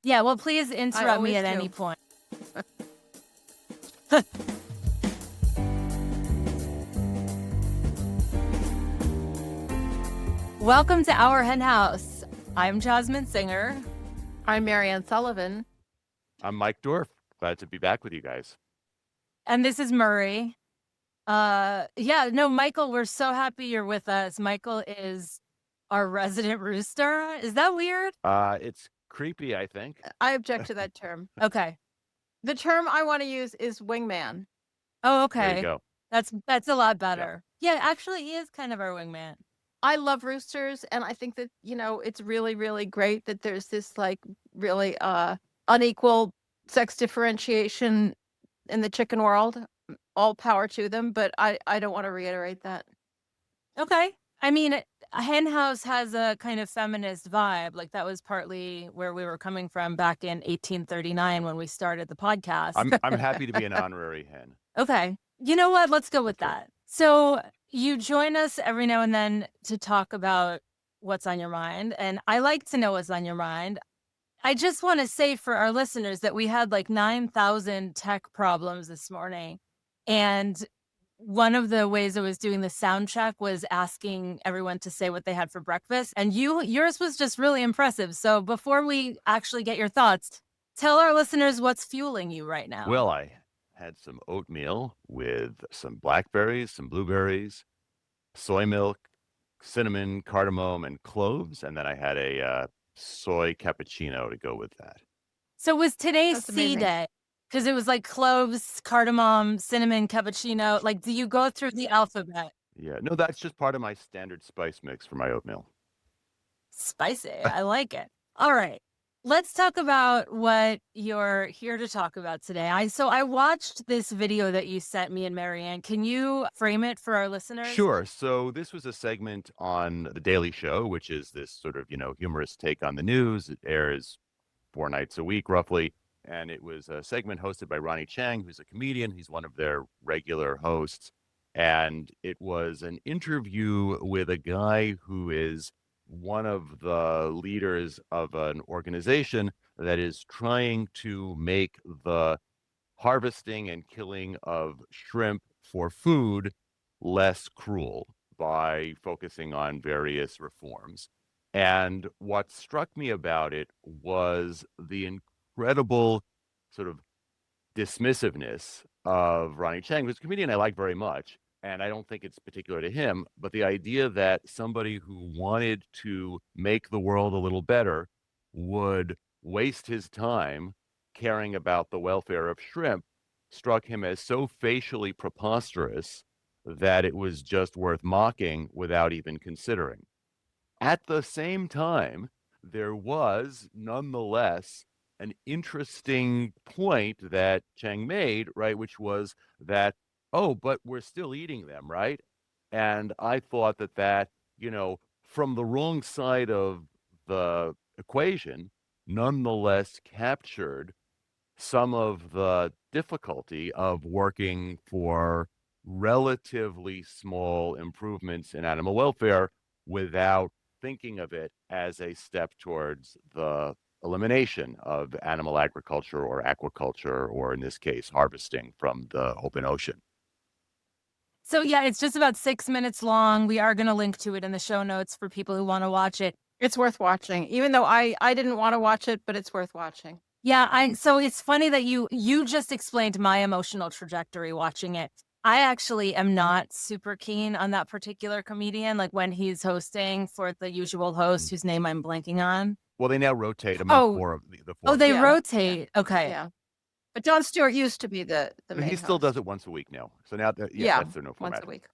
Yeah, well, please I interrupt me always at any do. point. Welcome to our hen house. I'm Jasmin Singer. I'm Mariann Sullivan. I'm Mike Dorf. Glad to be back with you guys. And this is Murray. Michael, we're so happy you're with us. Michael is our resident rooster. Is that weird? It's creepy, I think. I object to that term. Okay. The term I want to use is wingman. Oh, There you okay. go. That's a lot better. Yeah, actually, he is kind of our wingman. I love roosters, and I think that, it's really, really great that there's this really unequal sex differentiation in the chicken world. All power to them, but I don't want to reiterate that. Okay. I mean, a hen house has a kind of feminist vibe. Like that was partly where we were coming from back in 1839 when we started the podcast. I'm happy to be an honorary hen. Okay. You know what? Let's go with that. So you join us every now and then to talk about what's on your mind. And I like to know what's on your mind. I just want to say for our listeners that we had like 9,000 tech problems this morning. And one of the ways I was doing the sound check was asking everyone to say what they had for breakfast. And yours was just really impressive. So before we actually get your thoughts, tell our listeners what's fueling you right now. Well, I had some oatmeal with some blackberries, some blueberries, soy milk, cinnamon, cardamom, and cloves. And then I had a soy cappuccino to go with that. So was today That's C amazing. day? Because it was like cloves, cardamom, cinnamon, cappuccino. Like, do you go through the alphabet? Yeah, no, that's just part of my standard spice mix for my oatmeal. Spicy. I like it. All right. Let's talk about what you're here to talk about today. I watched this video that you sent me and Mariann. Can you frame it for our listeners? Sure. So this was a segment on The Daily Show, which is this sort of, humorous take on the news. It airs 4 nights a week, roughly. And it was a segment hosted by Ronnie Chang, who's a comedian. He's one of their regular hosts. And it was an interview with a guy who is one of the leaders of an organization that is trying to make the harvesting and killing of shrimp for food less cruel by focusing on various reforms. And what struck me about it was the incredible sort of dismissiveness of Ronnie Chang, who's a comedian I like very much. And I don't think it's particular to him, but the idea that somebody who wanted to make the world a little better would waste his time caring about the welfare of shrimp struck him as so facially preposterous that it was just worth mocking without even considering. At the same time, there was nonetheless an interesting point that Chang made, right, which was that, oh, but we're still eating them, right? And I thought that, from the wrong side of the equation, nonetheless captured some of the difficulty of working for relatively small improvements in animal welfare without thinking of it as a step towards the elimination of animal agriculture or aquaculture, or in this case, harvesting from the open ocean. So yeah, it's just about 6 minutes long. We are going to link to it in the show notes for people who want to watch it. It's worth watching, even though I didn't want to watch it, but it's worth watching. Yeah, so it's funny that you just explained my emotional trajectory watching it. I actually am not super keen on that particular comedian, like when he's hosting for the usual host, whose name I'm blanking on. Well, they now rotate among four of the four. Oh, they Yeah. rotate. Okay. Yeah. But Jon Stewart used to be the main He still host. does it once a week now. So now, that's their new format. Once a week.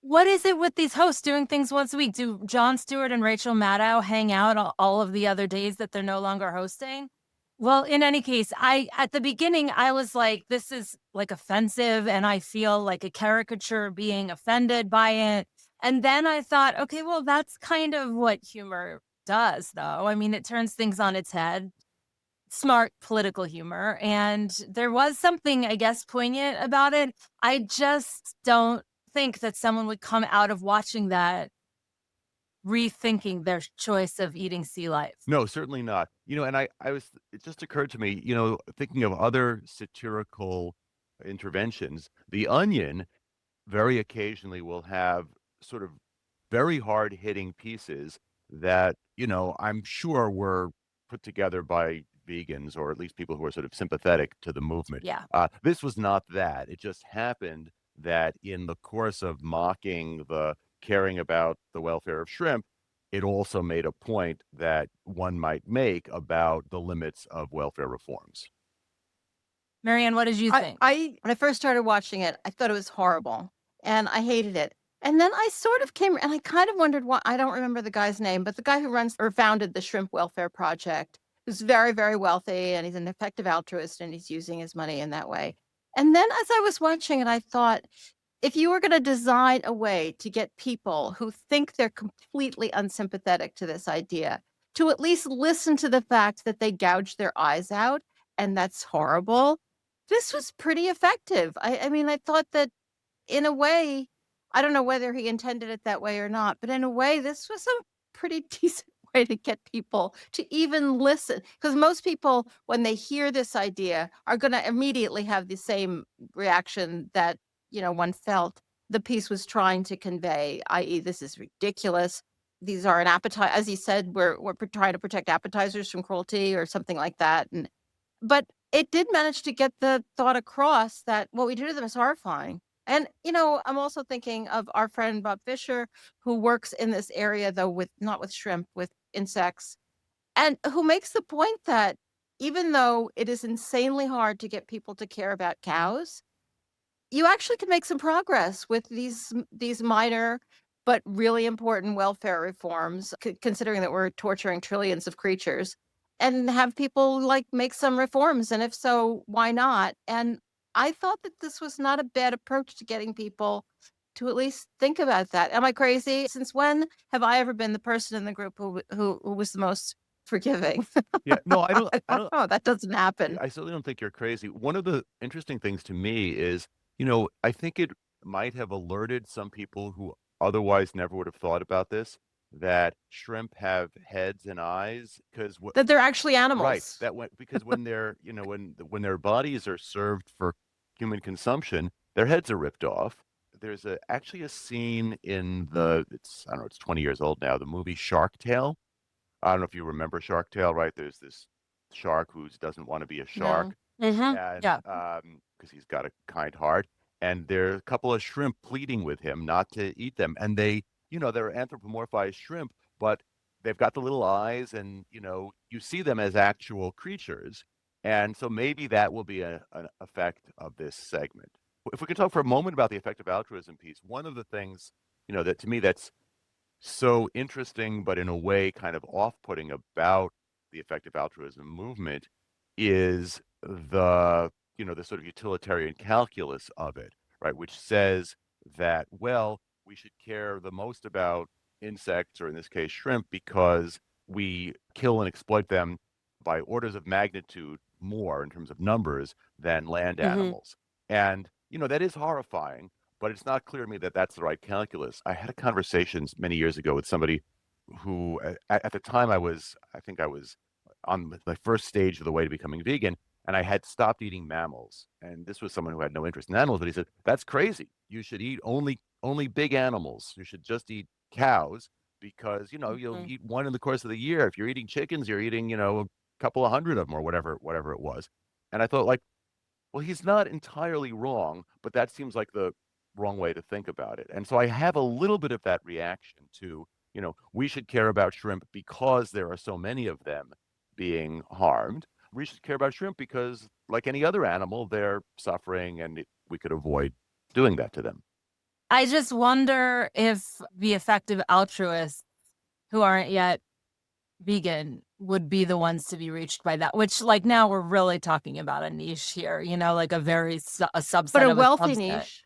What is it with these hosts doing things once a week? Do Jon Stewart and Rachel Maddow hang out all of the other days that they're no longer hosting? Well, in any case, at the beginning, I was like, this is like offensive, and I feel like a caricature being offended by it. And then I thought, okay, well, that's kind of what humor does, though. I mean, it turns things on its head. Smart political humor. And there was something, I guess, poignant about it. I just don't think that someone would come out of watching that rethinking their choice of eating sea life. No, certainly not. And it just occurred to me, thinking of other satirical interventions, The Onion very occasionally will have sort of very hard hitting pieces that, I'm sure were put together by vegans or at least people who are sort of sympathetic to the movement. Yeah. This was not that. It just happened that in the course of mocking the caring about the welfare of shrimp, it also made a point that one might make about the limits of welfare reforms. Mariann, what did you think? When I first started watching it, I thought it was horrible and I hated it. And then I sort of came and I kind of wondered why. I don't remember the guy's name, but the guy who runs or founded the Shrimp Welfare Project, who's very, very wealthy and he's an effective altruist and he's using his money in that way. And then as I was watching it, I thought, if you were going to design a way to get people who think they're completely unsympathetic to this idea to at least listen to the fact that they gouge their eyes out, and that's horrible, this was pretty effective. I mean, I thought that in a way, I don't know whether he intended it that way or not, but in a way, this was a pretty decent way to get people to even listen. Because most people, when they hear this idea, are going to immediately have the same reaction that, one felt the piece was trying to convey, i.e., this is ridiculous. These are an appetite. As he said, we're trying to protect appetizers from cruelty or something like that. But it did manage to get the thought across that what we do to them is horrifying. And, I'm also thinking of our friend Bob Fisher, who works in this area, though, not with shrimp, with insects, and who makes the point that even though it is insanely hard to get people to care about cows, you actually can make some progress with these minor but really important welfare reforms, considering that we're torturing trillions of creatures, and have people make some reforms. And if so, why not? And I thought that this was not a bad approach to getting people to at least think about that. Am I crazy? Since when have I ever been the person in the group who was the most forgiving? Yeah, no, I don't, I don't, Oh, that doesn't happen. I certainly don't think you're crazy. One of the interesting things to me is, I think it might have alerted some people who otherwise never would have thought about this, that shrimp have heads and eyes because That they're actually right, animals. because when they're, when their bodies are served for human consumption, their heads are ripped off. There's actually a scene in I don't know, it's 20 years old now, the movie Shark Tale. I don't know if you remember Shark Tale, right? There's this shark who doesn't want to be a No. shark, Mm-hmm. and Yeah. because he's got a kind heart, and there are a couple of shrimp pleading with him not to eat them, and they're anthropomorphized shrimp, but they've got the little eyes, and you see them as actual creatures, and so maybe that will be an effect of this segment. If we could talk for a moment about the effective altruism piece, one of the things that to me that's so interesting, but in a way kind of off-putting about the effective altruism movement is the sort of utilitarian calculus of it, right? Which says that, well, we should care the most about insects, or in this case, shrimp, because we kill and exploit them by orders of magnitude more in terms of numbers than land Mm-hmm. animals. And, that is horrifying, but it's not clear to me that that's the right calculus. I had a conversation many years ago with somebody who, at the time, I think I was on the first stage of the way to becoming vegan, and I had stopped eating mammals. And this was someone who had no interest in animals, but he said, "That's crazy. You should eat only big animals. You should just eat cows because you'll eat one in the course of the year. If you're eating chickens, you're eating a couple of hundred of them or whatever it was." And I thought, like, well, he's not entirely wrong, but that seems like the wrong way to think about it. And so I have a little bit of that reaction to, we should care about shrimp because there are so many of them being harmed. We should care about shrimp because, like any other animal, they're suffering and we could avoid doing that to them. I just wonder if the effective altruists who aren't yet vegan would be the ones to be reached by that, which now we're really talking about a niche here, like a very a subset But a of wealthy subset. niche.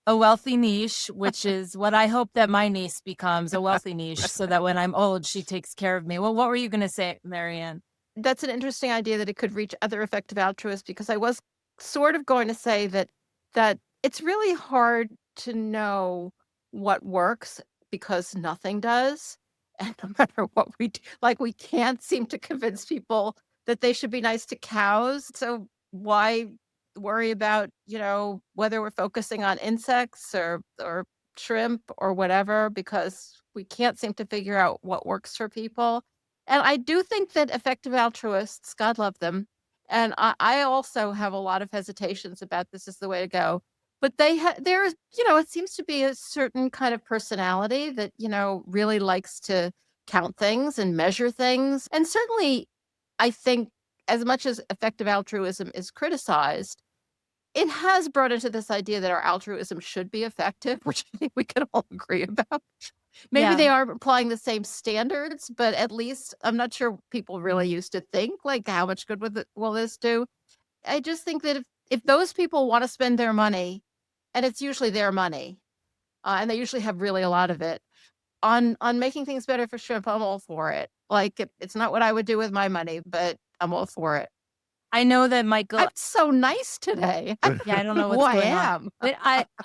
A wealthy niche, which is what I hope that my niece becomes, a wealthy niche, so that when I'm old, she takes care of me. Well, what were you going to say, Mariann? That's an interesting idea that it could reach other effective altruists, because I was sort of going to say that it's really hard to know what works because nothing does. And no matter what we do, like, we can't seem to convince people that they should be nice to cows. So why worry about, whether we're focusing on insects or shrimp or whatever, because we can't seem to figure out what works for people. And I do think that effective altruists, God love them, and I also have a lot of hesitations about this is the way to go. But there's, it seems to be a certain kind of personality that, really likes to count things and measure things. And certainly, I think as much as effective altruism is criticized, it has brought into this idea that our altruism should be effective, which I think we can all agree about. Maybe Yeah. they aren't applying the same standards, but at least I'm not sure people really used to think like how much good will this do? I just think that if those people want to spend their money, and it's usually their money, and they usually have really a lot of it on making things better for shrimp, I'm all for it. Like it's not what I would do with my money, but I'm all for it. I know that Michael. I'm so nice today. I Yeah, I don't know who what's I going on. am. But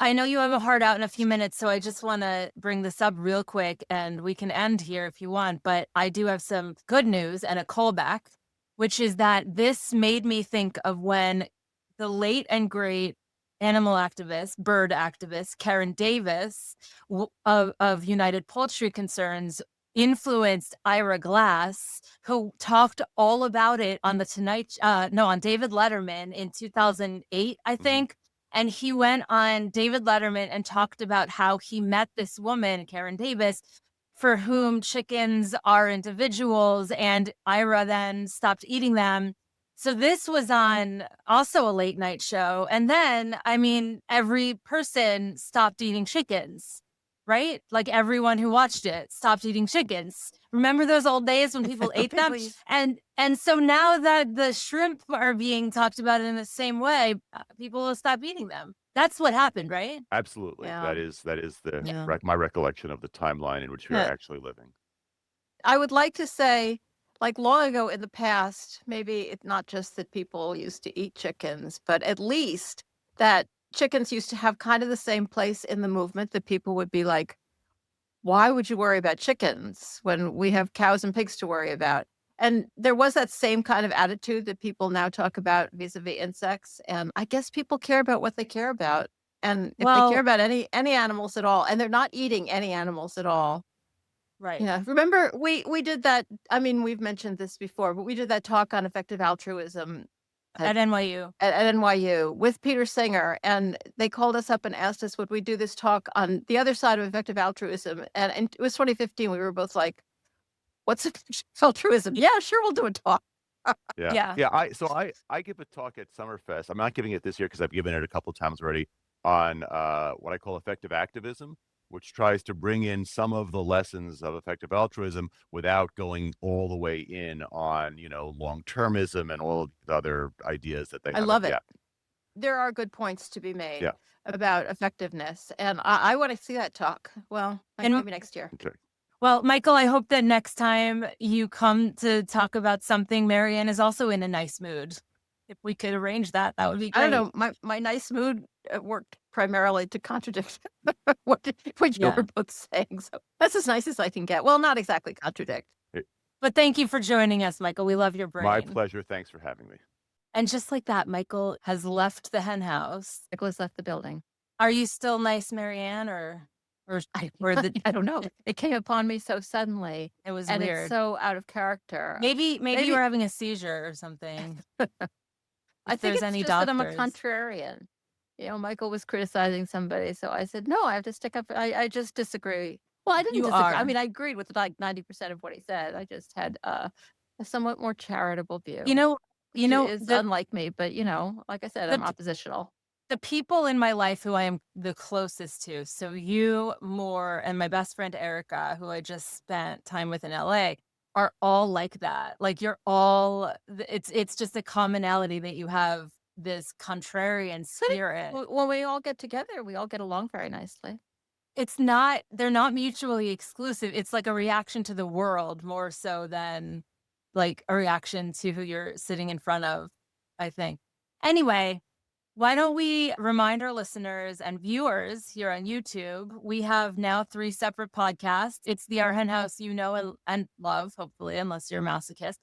I know you have a heart out in a few minutes, so I just want to bring this up real quick and we can end here if you want. But I do have some good news and a callback, which is that this made me think of when the late and great animal activist, bird activist, Karen Davis of United Poultry Concerns influenced Ira Glass, who talked all about it on on David Letterman in 2008, I think. And he went on David Letterman and talked about how he met this woman, Karen Davis, for whom chickens are individuals, and Ira then stopped eating them. So this was on also a late night show. And then, I mean, every person stopped eating chickens, right? Like everyone who watched it stopped eating chickens. Remember those old days when people ate them? Please. And so now that the shrimp are being talked about in the same way, people will stop eating them. That's what happened, right? Absolutely. Yeah. That is the Yeah. my recollection of the timeline in which we are Yeah. actually living. I would like to say, like long ago in the past, maybe it's not just that people used to eat chickens, but at least that chickens used to have kind of the same place in the movement that people would be like, why would you worry about chickens when we have cows and pigs to worry about? And there was that same kind of attitude that people now talk about vis-a-vis insects. And I guess people care about what they care about. And if they care Well, about any animals at all, and they're not eating any animals at all. right. Yeah. Remember we did that. I mean, we've mentioned this before, but we did that talk on effective altruism At NYU. at NYU with Peter Singer, and they called us up and asked us would we do this talk on the other side of effective altruism. And it was 2015. We were both like, "What's effective altruism? Yeah, sure, we'll do a talk." Yeah. Yeah. Yeah. I give a talk at Summerfest. I'm not giving it this year because I've given it a couple times already on what I call effective activism, which tries to bring in some of the lessons of effective altruism without going all the way in on, long termism and all of the other ideas that they I have. love it. Yeah. There are good points to be made Yeah. about effectiveness, and I want to see that talk. Well, And- maybe next year. Okay. Well, Michael, I hope that next time you come to talk about something, Mariann is also in a nice mood. If we could arrange that, that would be great. I don't know. My nice mood worked primarily to contradict what you Yeah. were both saying. So that's as nice as I can get. Well, not exactly contradict. But thank you for joining us, Michael. We love your brain. My pleasure. Thanks for having me. And just like that, Michael has left the hen house. Nicholas left the building. Are you still nice, Mariann, or the I don't know. It came upon me so suddenly, it was and weird? it's so out of character. Maybe maybe- you were having a seizure or something. I If think there's it's any just that I'm a doctors. contrarian. Michael was criticizing somebody, so I said, no, I have to stick up. I just disagree. Well, I didn't You disagree. I are. mean, I agreed with like 90% of what he said. I just had a somewhat more charitable view. You know, is the, unlike me, but like I said, the I'm p- oppositional. the people in my life who I am the closest to, so you more and my best friend Erica, who I just spent time with in LA, are all like that. Like you're all, it's just a commonality that you have this contrarian spirit. When we all get together, we all get along very nicely. They're not mutually exclusive. It's like a reaction to the world more so than like a reaction to who you're sitting in front of, I think. Anyway, Why don't we remind our listeners and viewers here on YouTube? We have now 3 separate podcasts. It's the Our Hen House you know and love, hopefully, unless you're a masochist,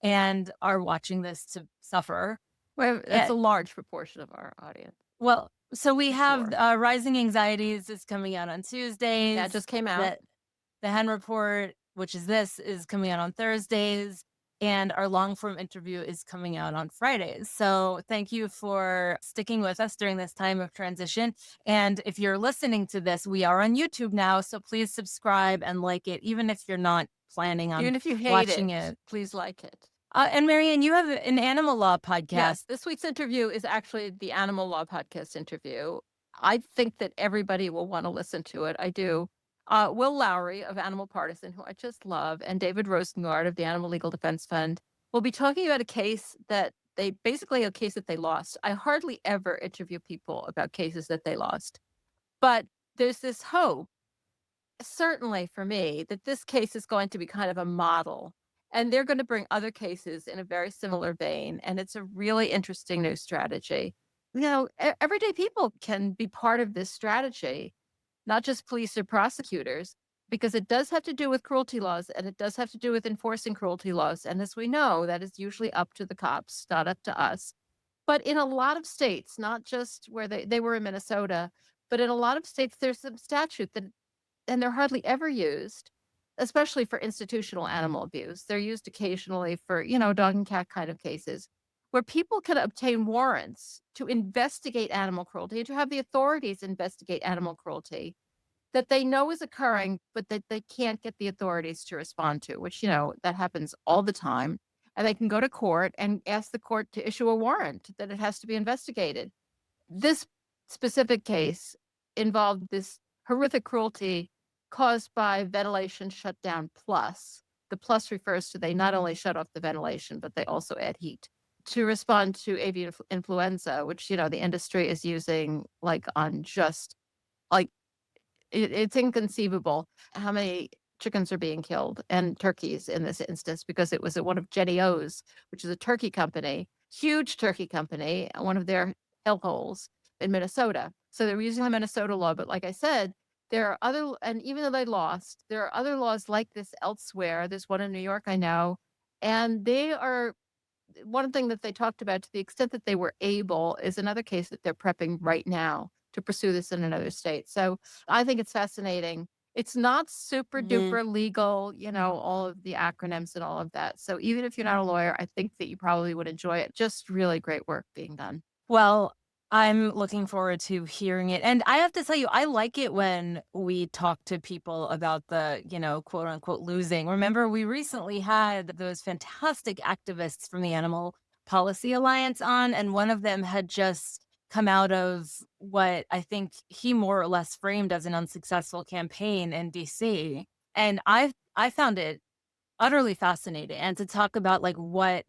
and are watching this to suffer. Well, that's Eh, a large proportion of our audience, well, so we for have, sure. Rising Anxieties is coming out on Yeah, it Tuesdays. just came out. The Hen Report, which is this, is coming out on Thursdays, and our long form interview is coming out on Fridays. So thank you for sticking with us during this time of transition. And if you're listening to this, we are on YouTube now, so please subscribe and like it, even if you're not planning on Even if you hate watching it, it. please like it. And Mariann, you have an animal law podcast. Yes, this week's interview is actually the Animal Law Podcast interview. I think that everybody will want to listen to it. I do. Will Lowry of Animal Partisan, who I just love, and David Rosengard of the Animal Legal Defense Fund will be talking about a case that they lost. I hardly ever interview people about cases that they lost, but there's this hope, certainly for me, that this case is going to be kind of a model, and they're going to bring other cases in a very similar vein. And it's a really interesting new strategy. Everyday people can be part of this strategy, not just police or prosecutors, because it does have to do with cruelty laws and it does have to do with enforcing cruelty laws. And as we know, that is usually up to the cops, not up to us. But in a lot of states, not just where they were in Minnesota, but in a lot of states, there's some statute that, and they're hardly ever used, especially for institutional animal abuse. They're used occasionally for, dog and cat kind of cases where people can obtain warrants to investigate animal cruelty and to have the authorities investigate animal cruelty that they know is occurring, but that they can't get the authorities to respond to, which, that happens all the time. And they can go to court and ask the court to issue a warrant that it has to be investigated. This specific case involved this horrific cruelty caused by ventilation shutdown plus. The plus refers to they not only shut off the ventilation, but they also add heat to respond to avian influenza, which, the industry is using like on just like it's inconceivable how many chickens are being killed and turkeys in this instance because it was at one of Jenny O's, which is a turkey company, huge turkey company, one of their hellholes in Minnesota. So they're using the Minnesota law. But like I said, there are other, and even though they lost, there are other laws like this elsewhere. There's one in New York, I know, and they are one thing that they talked about to the extent that they were able is another case that they're prepping right now to pursue this in another state. So I think it's fascinating. It's not super Mhm. duper legal, all of the acronyms and all of that. So even if you're not a lawyer, I think that you probably would enjoy it. Just really great work being done. Well, I'm looking forward to hearing it. And I have to tell you, I like it when we talk to people about the, quote unquote losing. Remember, we recently had those fantastic activists from the Animal Policy Alliance on, and one of them had just come out of what I think he more or less framed as an unsuccessful campaign in DC. And I found it utterly fascinating, and to talk about like what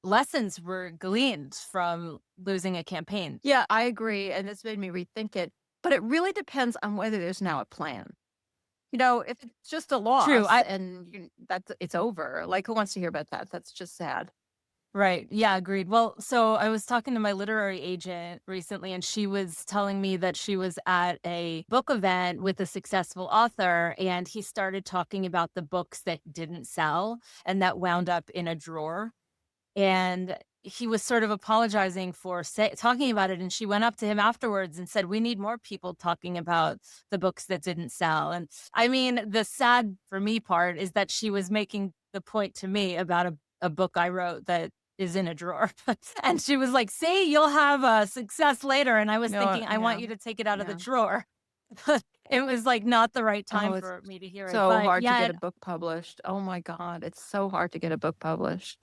lessons were gleaned from losing a campaign. Yeah, I agree. And this made me rethink it. But it really depends on whether there's now a plan. If it's just a True. loss and that's it's over, like who wants to hear about that? That's just sad. Right. Yeah, agreed. Well, so I was talking to my literary agent recently, and she was telling me that she was at a book event with a successful author, and he started talking about the books that didn't sell and that wound up in a drawer. And he was sort of apologizing for talking about it. And she went up to him afterwards and said, "We need more people talking about the books that didn't sell." And I mean, the sad for me part is that she was making the point to me about a book I wrote that is in a drawer. And she was like, "See, you'll have success later." And I was No, thinking, I want yeah, you to take it out of the yeah. drawer. It was like not the right time Oh, it's for me to hear it. so But hard to get yet, a book published. Oh my God, it's so hard to get a book published.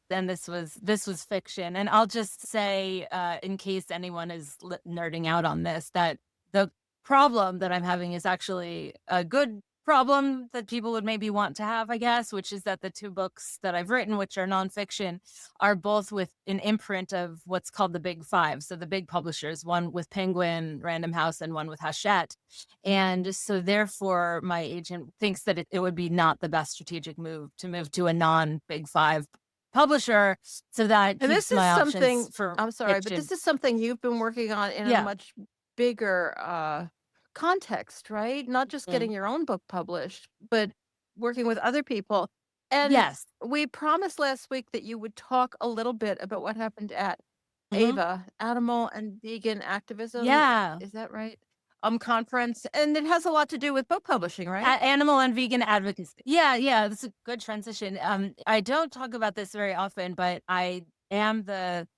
then this was fiction. And I'll just say, in case anyone is nerding out on this, that the problem that I'm having is actually a good problem that people would maybe want to have, I guess, which is that the 2 books that I've written, which are nonfiction, are both with an imprint of what's called the Big Five. So the big publishers, one with Penguin, Random House, and one with Hachette. And so therefore, my agent thinks that it would be not the best strategic move to a non-Big Five publisher. So that And keeps this is my something, options for I'm sorry, but fiction. this is something you've been working on in a Yeah. much bigger context, right? Not just Mm. getting your own book published, but working with other people. And Yes. we promised last week that you would talk a little bit about what happened at Hmm. AVA, Animal and Vegan Activism. Yeah. Is that right? Conference. And it has a lot to do with book publishing, right? Animal and vegan advocacy. Yeah, yeah, that's a good transition. I don't talk about this very often, but I am the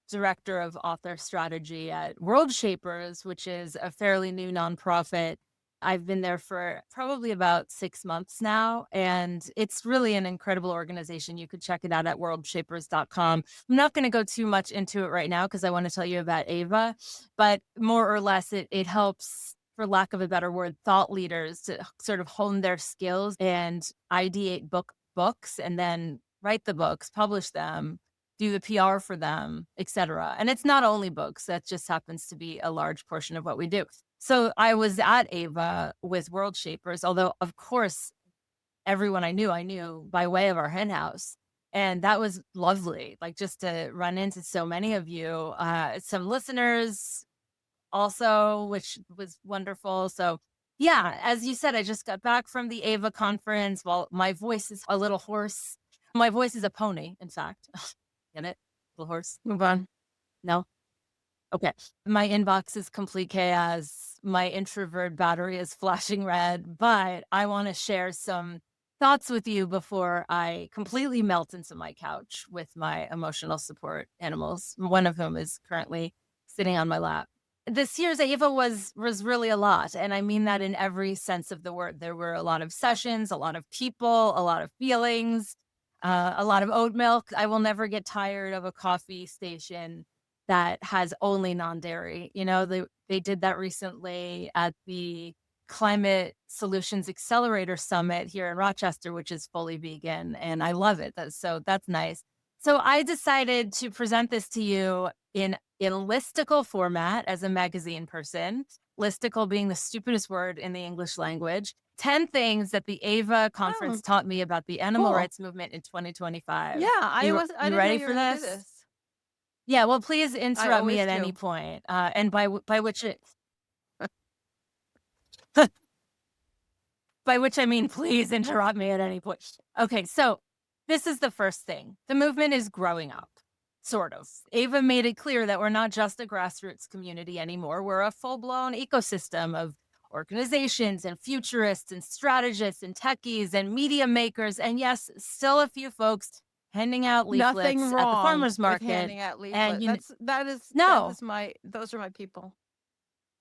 director of author strategy at World Shapers, which is a fairly new nonprofit. I've been there for probably about 6 months now, and it's really an incredible organization. You could check it out at worldshapers.com. I'm not going to go too much into it right now because I want to tell you about AVA, but more or less, it helps, for lack of a better word, thought leaders to sort of hone their skills and ideate books and then write the books, publish them, do the PR for them, etc. And it's not only books, that just happens to be a large portion of what we do. So I was at AVA with World Shapers, although of course everyone I knew by way of our hen house. And that was lovely, like just to run into so many of you, some listeners also, which was wonderful. So yeah, as you said, I just got back from the AVA conference. Well, my voice is a little hoarse. My voice is a pony, in fact. Get it? Little horse. Move on. No? Okay. My inbox is complete chaos. My introvert battery is flashing red, but I want to share some thoughts with you before I completely melt into my couch with my emotional support animals, one of whom is currently sitting on my lap. This year's AVA was really a lot, and I mean that in every sense of the word. There were a lot of sessions, a lot of people, a lot of feelings, a lot of oat milk. I will never get tired of a coffee station that has only non-dairy. You know, they did that recently at the Climate Solutions Accelerator Summit here in Rochester, which is fully vegan, and I love it. That's nice. So I decided to present this to you in listicle format as a magazine person. Listicle being the stupidest word in the English language. 10 things that the AVA Oh, conference taught me about the animal cool. rights movement in 2025. Yeah, I You didn't know ready you were for going to do this? this. Yeah, well, please I interrupt me always at any do. point, and by which by which I mean please interrupt me at any point. Okay, so this is the first thing. The movement is growing up, sort of. Ava made it clear that we're not just a grassroots community anymore. We're a full-blown ecosystem of organizations and futurists and strategists and techies and media makers, and yes, still a few folks handing out Nothing leaflets at the wrong farmers with market. handing out And leaflet. That no, is my those are my people.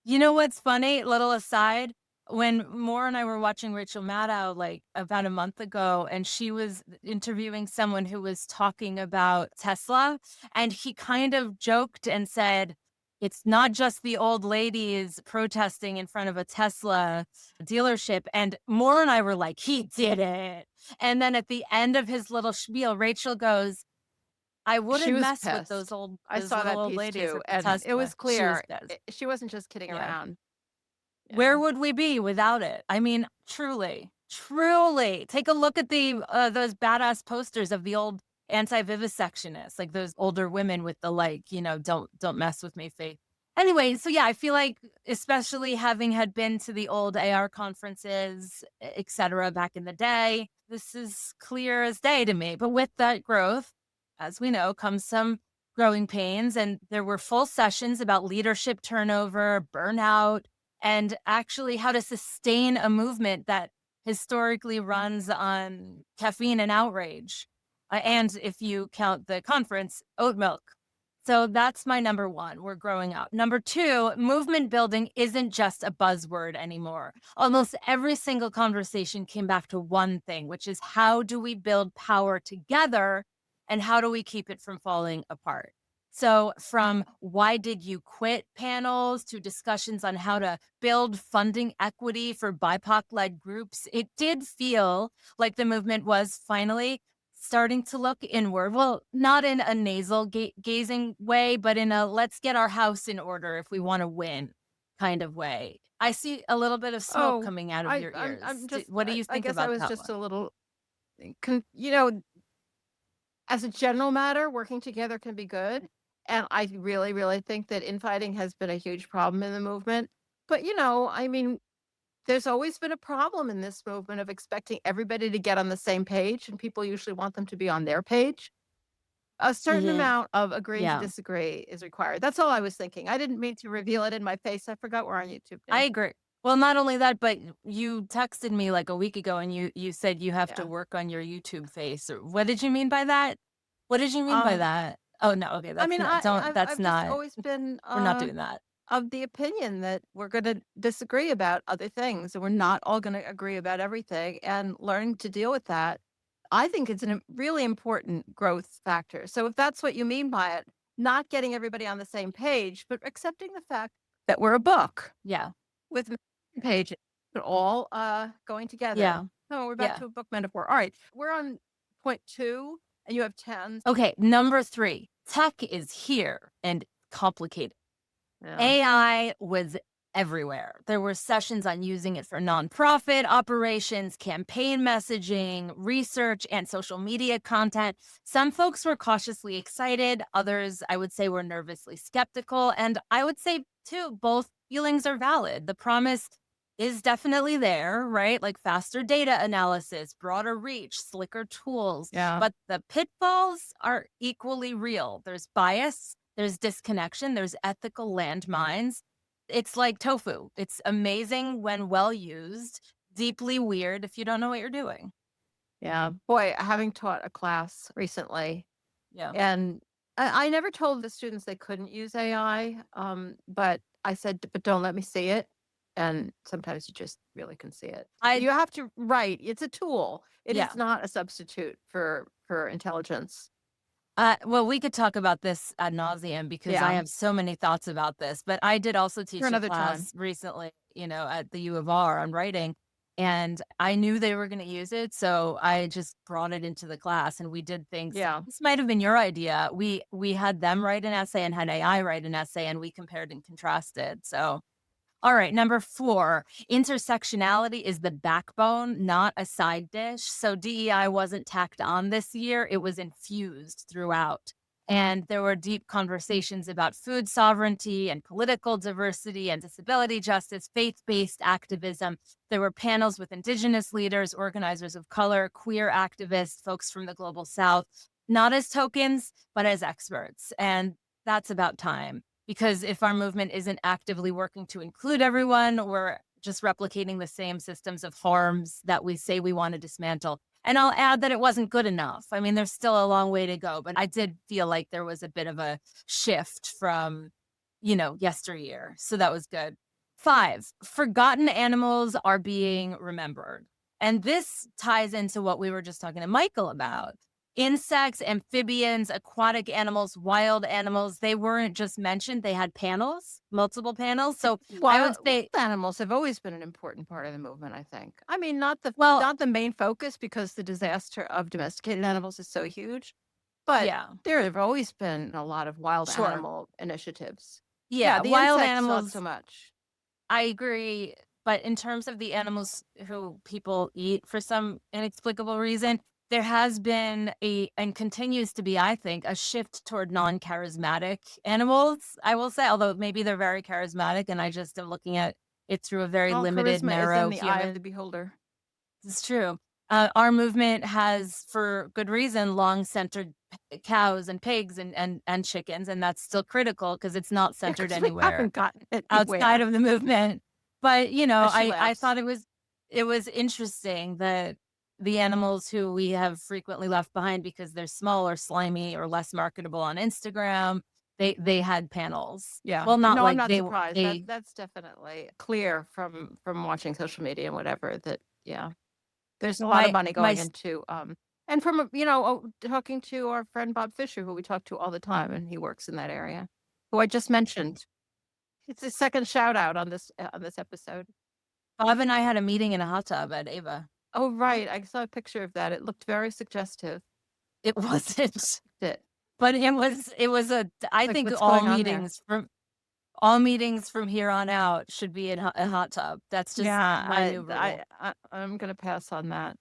you know what's funny? Little aside, when Moore and I were watching Rachel Maddow like about a month ago, and she was interviewing someone who was talking about Tesla, and he kind of joked and said, it's not just the old ladies protesting in front of a Tesla dealership. And Moore and I were like, he did it. And then at the end of his little spiel, Rachel goes, I She wouldn't was mess with pissed. I those saw little that old piece ladies too, at the and it was Tesla. She was clear pissed. she wasn't just kidding Yeah. around. You Where know. would we be without it? I mean, truly, truly. Take a look at the those badass posters of the old anti-vivisectionists, like those older women with the like, don't mess with me face. Anyway, so yeah, I feel like especially having had been to the old AR conferences, etc. back in the day, this is clear as day to me. But with that growth, as we know, comes some growing pains, and there were full sessions about leadership turnover, burnout, and actually how to sustain a movement that historically runs on caffeine and outrage. And if you count the conference, oat milk. So that's my number one. We're growing up. Number two, movement building isn't just a buzzword anymore. Almost every single conversation came back to one thing, which is how do we build power together and how do we keep it from falling apart? So, from why did you quit panels to discussions on how to build funding equity for BIPOC led groups, it did feel like the movement was finally starting to look inward. Well, not in a nasal gazing way, but in a let's get our house in order if we want to win kind of way. I see a little bit of smoke Oh, coming out of your ears. I'm just What do you I think guess I about was that just one? a little you know, as a general matter, working together can be good. And I really, really think that infighting has been a huge problem in the movement. But, I mean, there's always been a problem in this movement of expecting everybody to get on the same page, and people usually want them to be on their page. A certain Mhm. amount of agreeing to Yeah, disagree is required. That's all I was thinking. I didn't mean to reveal it in my face. I forgot we're on YouTube I now. agree. Well, not only that, but you texted me like a week ago and you said you have to Yeah. work on your YouTube face. Or what did you mean by that? What did you mean by Um, that? Oh no, okay, I that's mean, not don't that's I've just not always been we're not doing that. of the opinion that we're going to disagree about other things, and we're not all going to agree about everything. And learning to deal with that, I think it's a really important growth factor. So if that's what you mean by it, not getting everybody on the same page, but accepting the fact that we're a book Yeah. with pages, but all going together. Yeah. So we're back Yeah. to a book metaphor. All right, we're on point 2, and you have 10. Okay, number 3. Tech is here and complicated. Yeah. AI was everywhere. There were sessions on using it for nonprofit operations, campaign messaging, research, and social media content. Some folks were cautiously excited, others, I would say, were nervously skeptical. And I would say, too, both feelings are valid. The promise is definitely there, right? Like faster data analysis, broader reach, slicker tools. Yeah. But the pitfalls are equally real. There's bias, there's disconnection, there's ethical landmines. It's like tofu. It's amazing when well used, deeply weird if you don't know what you're doing. Yeah. Boy, having taught a class recently, Yeah. and I never told the students they couldn't use AI, but I said, but don't let me see it. And sometimes you just really can see it. I You have to write. It's a tool. It yeah. is not a substitute for intelligence. Well, we could talk about this ad nauseum because I Yeah. have so many thoughts about this. But I did also For teach a another time. class recently, at the U of R on writing, and I knew they were going to use it, so I just brought it into the class, and we did things. Yeah. This might have been your idea. We had them write an essay and had AI write an essay, and we compared and contrasted. So all right, number 4, intersectionality is the backbone, not a side dish. So DEI wasn't tacked on this year, it was infused throughout. And there were deep conversations about food sovereignty and political diversity and disability justice, faith-based activism. There were panels with Indigenous leaders, organizers of color, queer activists, folks from the Global South, not as tokens, but as experts. And that's about time. Because if our movement isn't actively working to include everyone, we're just replicating the same systems of harms that we say we want to dismantle. And I'll add that it wasn't good enough. I mean, there's still a long way to go, but I did feel like there was a bit of a shift from, yesteryear. So that was good. 5, forgotten animals are being remembered. And this ties into what we were just talking to Michael about. Insects, amphibians, aquatic animals, wild animals, they weren't just mentioned, they had panels, multiple panels. So I would say, Wild animals have always been an important part of the movement, I think. I mean, not the well, not the main focus because the disaster of domesticated animals is so huge, but yeah, there have always been a lot of wild sure. animal initiatives. Yeah, Yeah, the wild insects not animals, so much. I agree. But in terms of the animals who people eat for some inexplicable reason, there has been and continues to be, I think, a shift toward non-charismatic animals, I will say, although maybe they're very charismatic and I just am looking at it through a very Well, limited, charisma is in narrow the eye of human. the beholder. It's true. Our movement has, for good reason, long centered cows and pigs and chickens, and that's still critical because it's not Yeah, centered 'cause we anywhere haven't gotten it outside anywhere. of the movement. But, As she I laughs. thought it was interesting that the animals who we have frequently left behind because they're small or slimy or less marketable on Instagram, they had panels. Yeah. Well, not No, I'm like not they surprised. they That's definitely clear from watching social media and whatever that yeah. There's a lot of my money my going into and from talking to our friend Bob Fisher who we talk to all the time and he works in that area, who I just mentioned. It's a second shout out on this episode. Bob and I had a meeting in a hot tub at AVA. Oh right, I saw a picture of that. It looked very suggestive. It wasn't, It but it was I like think what's going on there? all meetings from here on out should be in a hot tub. That's just Yeah, my new rule. I'm gonna pass on that.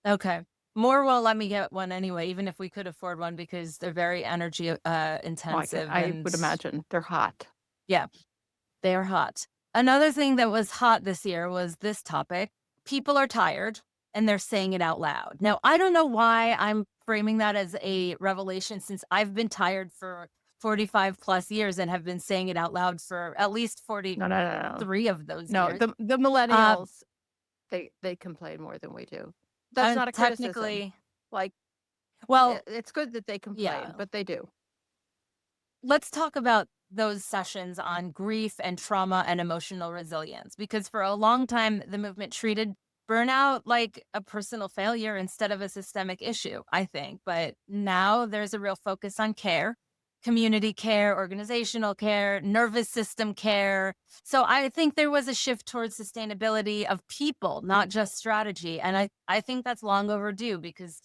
Okay. More will let me get one anyway, even if we could afford one, because they're very energy intensive I and would imagine they're hot. yeah, they are hot. Another thing that was hot this year was this topic. People are tired and they're saying it out loud. Now, I don't know why I'm framing that as a revelation, since I've been tired for 45 plus years and have been saying it out loud for at least No, no, no, no. 43 of those No, years. the millennials, they complain more than we do. That's not a criticism. Technically, Like, well, it's good that they complain, yeah. but they do. Let's talk about those sessions on grief and trauma and emotional resilience, because for a long time, the movement treated burnout like a personal failure instead of a systemic issue, I think. But now there's a real focus on care, community care, organizational care, nervous system care. So I think there was a shift towards sustainability of people, not just strategy. And I think that's long overdue, because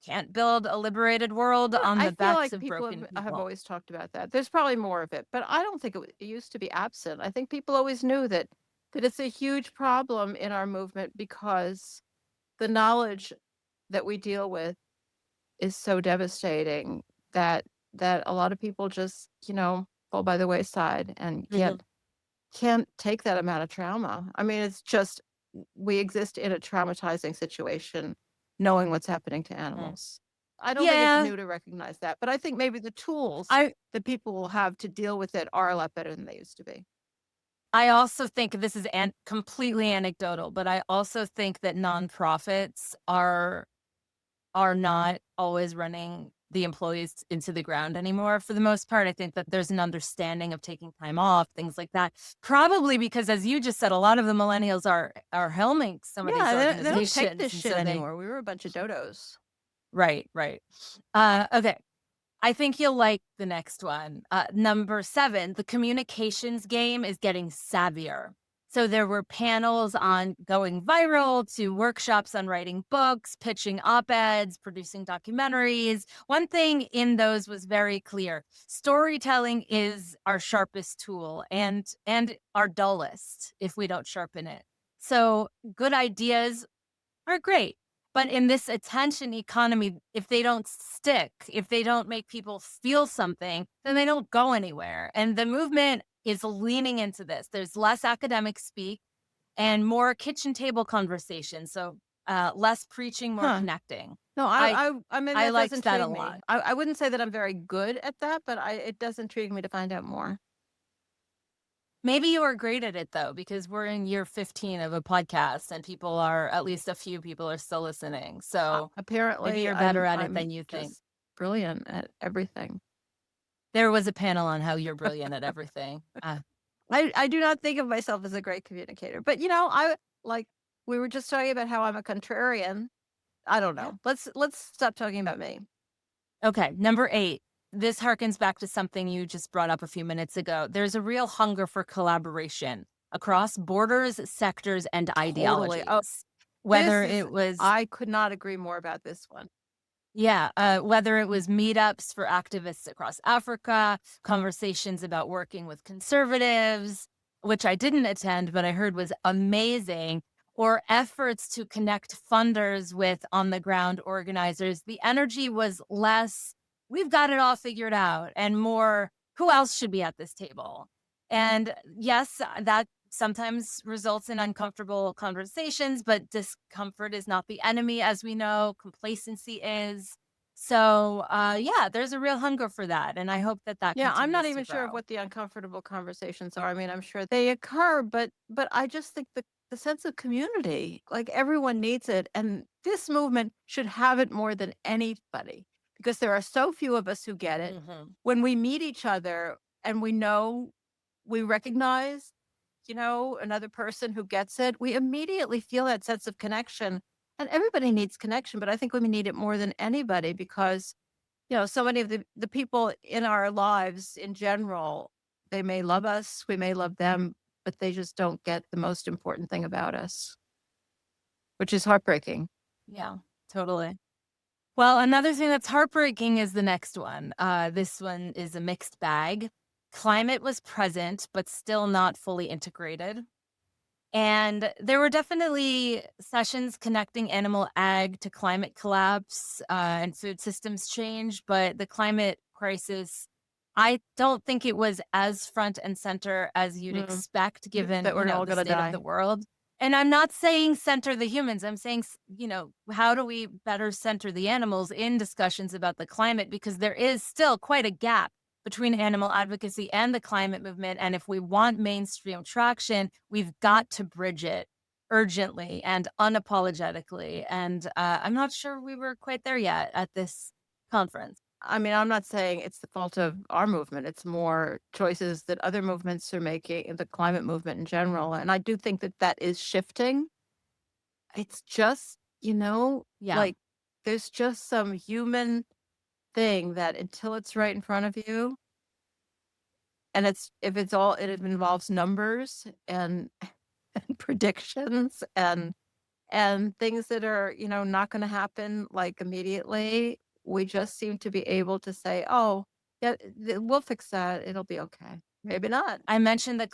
can't build a liberated world Yeah, on I the feel backs like of people broken have people. always talked about that. There's probably more of it, but I don't think it used to be absent. I think people always knew that it's a huge problem in our movement because the knowledge that we deal with is so devastating that a lot of people just, fall by the wayside and Mhm. can't take that amount of trauma. I mean, it's just we exist in a traumatizing situation knowing what's happening to Mm. animals. I don't think it's Yeah, new to recognize that, but I think maybe the tools I that people will have to deal with it are a lot better than they used to be. I also think this is completely anecdotal, but I also think that nonprofits are not always running the employees into the ground anymore for the most part. I think that there's an understanding of taking time off, things like that. Probably because, as you just said, a lot of the millennials are helming some of these Yeah, they don't take this organizations, and shit so they anymore. We were a bunch of dodos. right, right. Okay. I think you'll like the next one. Number 7, the communications game is getting savvier. So there were panels on going viral to workshops on writing books, pitching op-eds, producing documentaries. One thing in those was very clear. Storytelling is our sharpest tool and our dullest if we don't sharpen it. So good ideas are great. But in this attention economy, if they don't stick, if they don't make people feel something, then they don't go anywhere. And the movement is leaning into this. There's less academic speak and more kitchen table conversation. So less preaching, more Huh. connecting. No, I I mean, I that does liked that a intrigue me. lot. I wouldn't say that I'm very good at that, but it does intrigue me to find out more. Maybe you are great at it though, because we're in year 15 of a podcast and people are, at least a few people are still listening. So maybe Apparently, you're better at it I'm than you think. just brilliant at everything. There was a panel on how you're brilliant at everything. I do not think of myself as a great communicator, but like we were just talking about how I'm a contrarian. I don't Yeah. know. Let's stop talking about me. Okay, number 8. This harkens back to something you just brought up a few minutes ago. There's a real hunger for collaboration across borders, sectors, and Totally. Oh, ideologies. Whether this is it was I could not agree more about this one. Yeah, whether it was meetups for activists across Africa, conversations about working with conservatives, which I didn't attend, but I heard was amazing, or efforts to connect funders with on the ground organizers, the energy was less, we've got it all figured out, and more, who else should be at this table? And yes, that sometimes results in uncomfortable conversations, but discomfort is not the enemy, as we know, complacency is. So, yeah, there's a real hunger for that, and I hope that that Yeah, I'm not continues to even sure of grow. what the uncomfortable conversations are. I mean, I'm sure they occur, but I just think the sense of community, like everyone needs it, and this movement should have it more than anybody because there are so few of us who get it. Mhm. When we meet each other and we recognize, another person who gets it, we immediately feel that sense of connection. And everybody needs connection, but I think we need it more than anybody because so many of the people in our lives in general, they may love us, we may love them, but they just don't get the most important thing about us, which is heartbreaking. Yeah, totally. Well, another thing that's heartbreaking is the next one. This one is a mixed bag. Climate was present, but still not fully integrated. And there were definitely sessions connecting animal ag to climate collapse and food systems change, but the climate crisis, I don't think it was as front and center as you'd Mm, expect, given, that we're all the gonna state of die. the world. And I'm not saying center the humans. I'm saying, how do we better center the animals in discussions about the climate? Because there is still quite a gap between animal advocacy and the climate movement. And if we want mainstream traction, we've got to bridge it urgently and unapologetically. And I'm not sure we were quite there yet at this conference. I mean, I'm not saying it's the fault of our movement. It's more choices that other movements are making, the climate movement in general. And I do think that that is shifting. It's just, Yeah. like there's just some human thing that until it's right in front of you, and if it's all, it involves numbers and, and predictions and things that are, not going to happen like immediately. We just seem to be able to say, oh, yeah, we'll fix that. It'll be okay. Maybe not. I mentioned the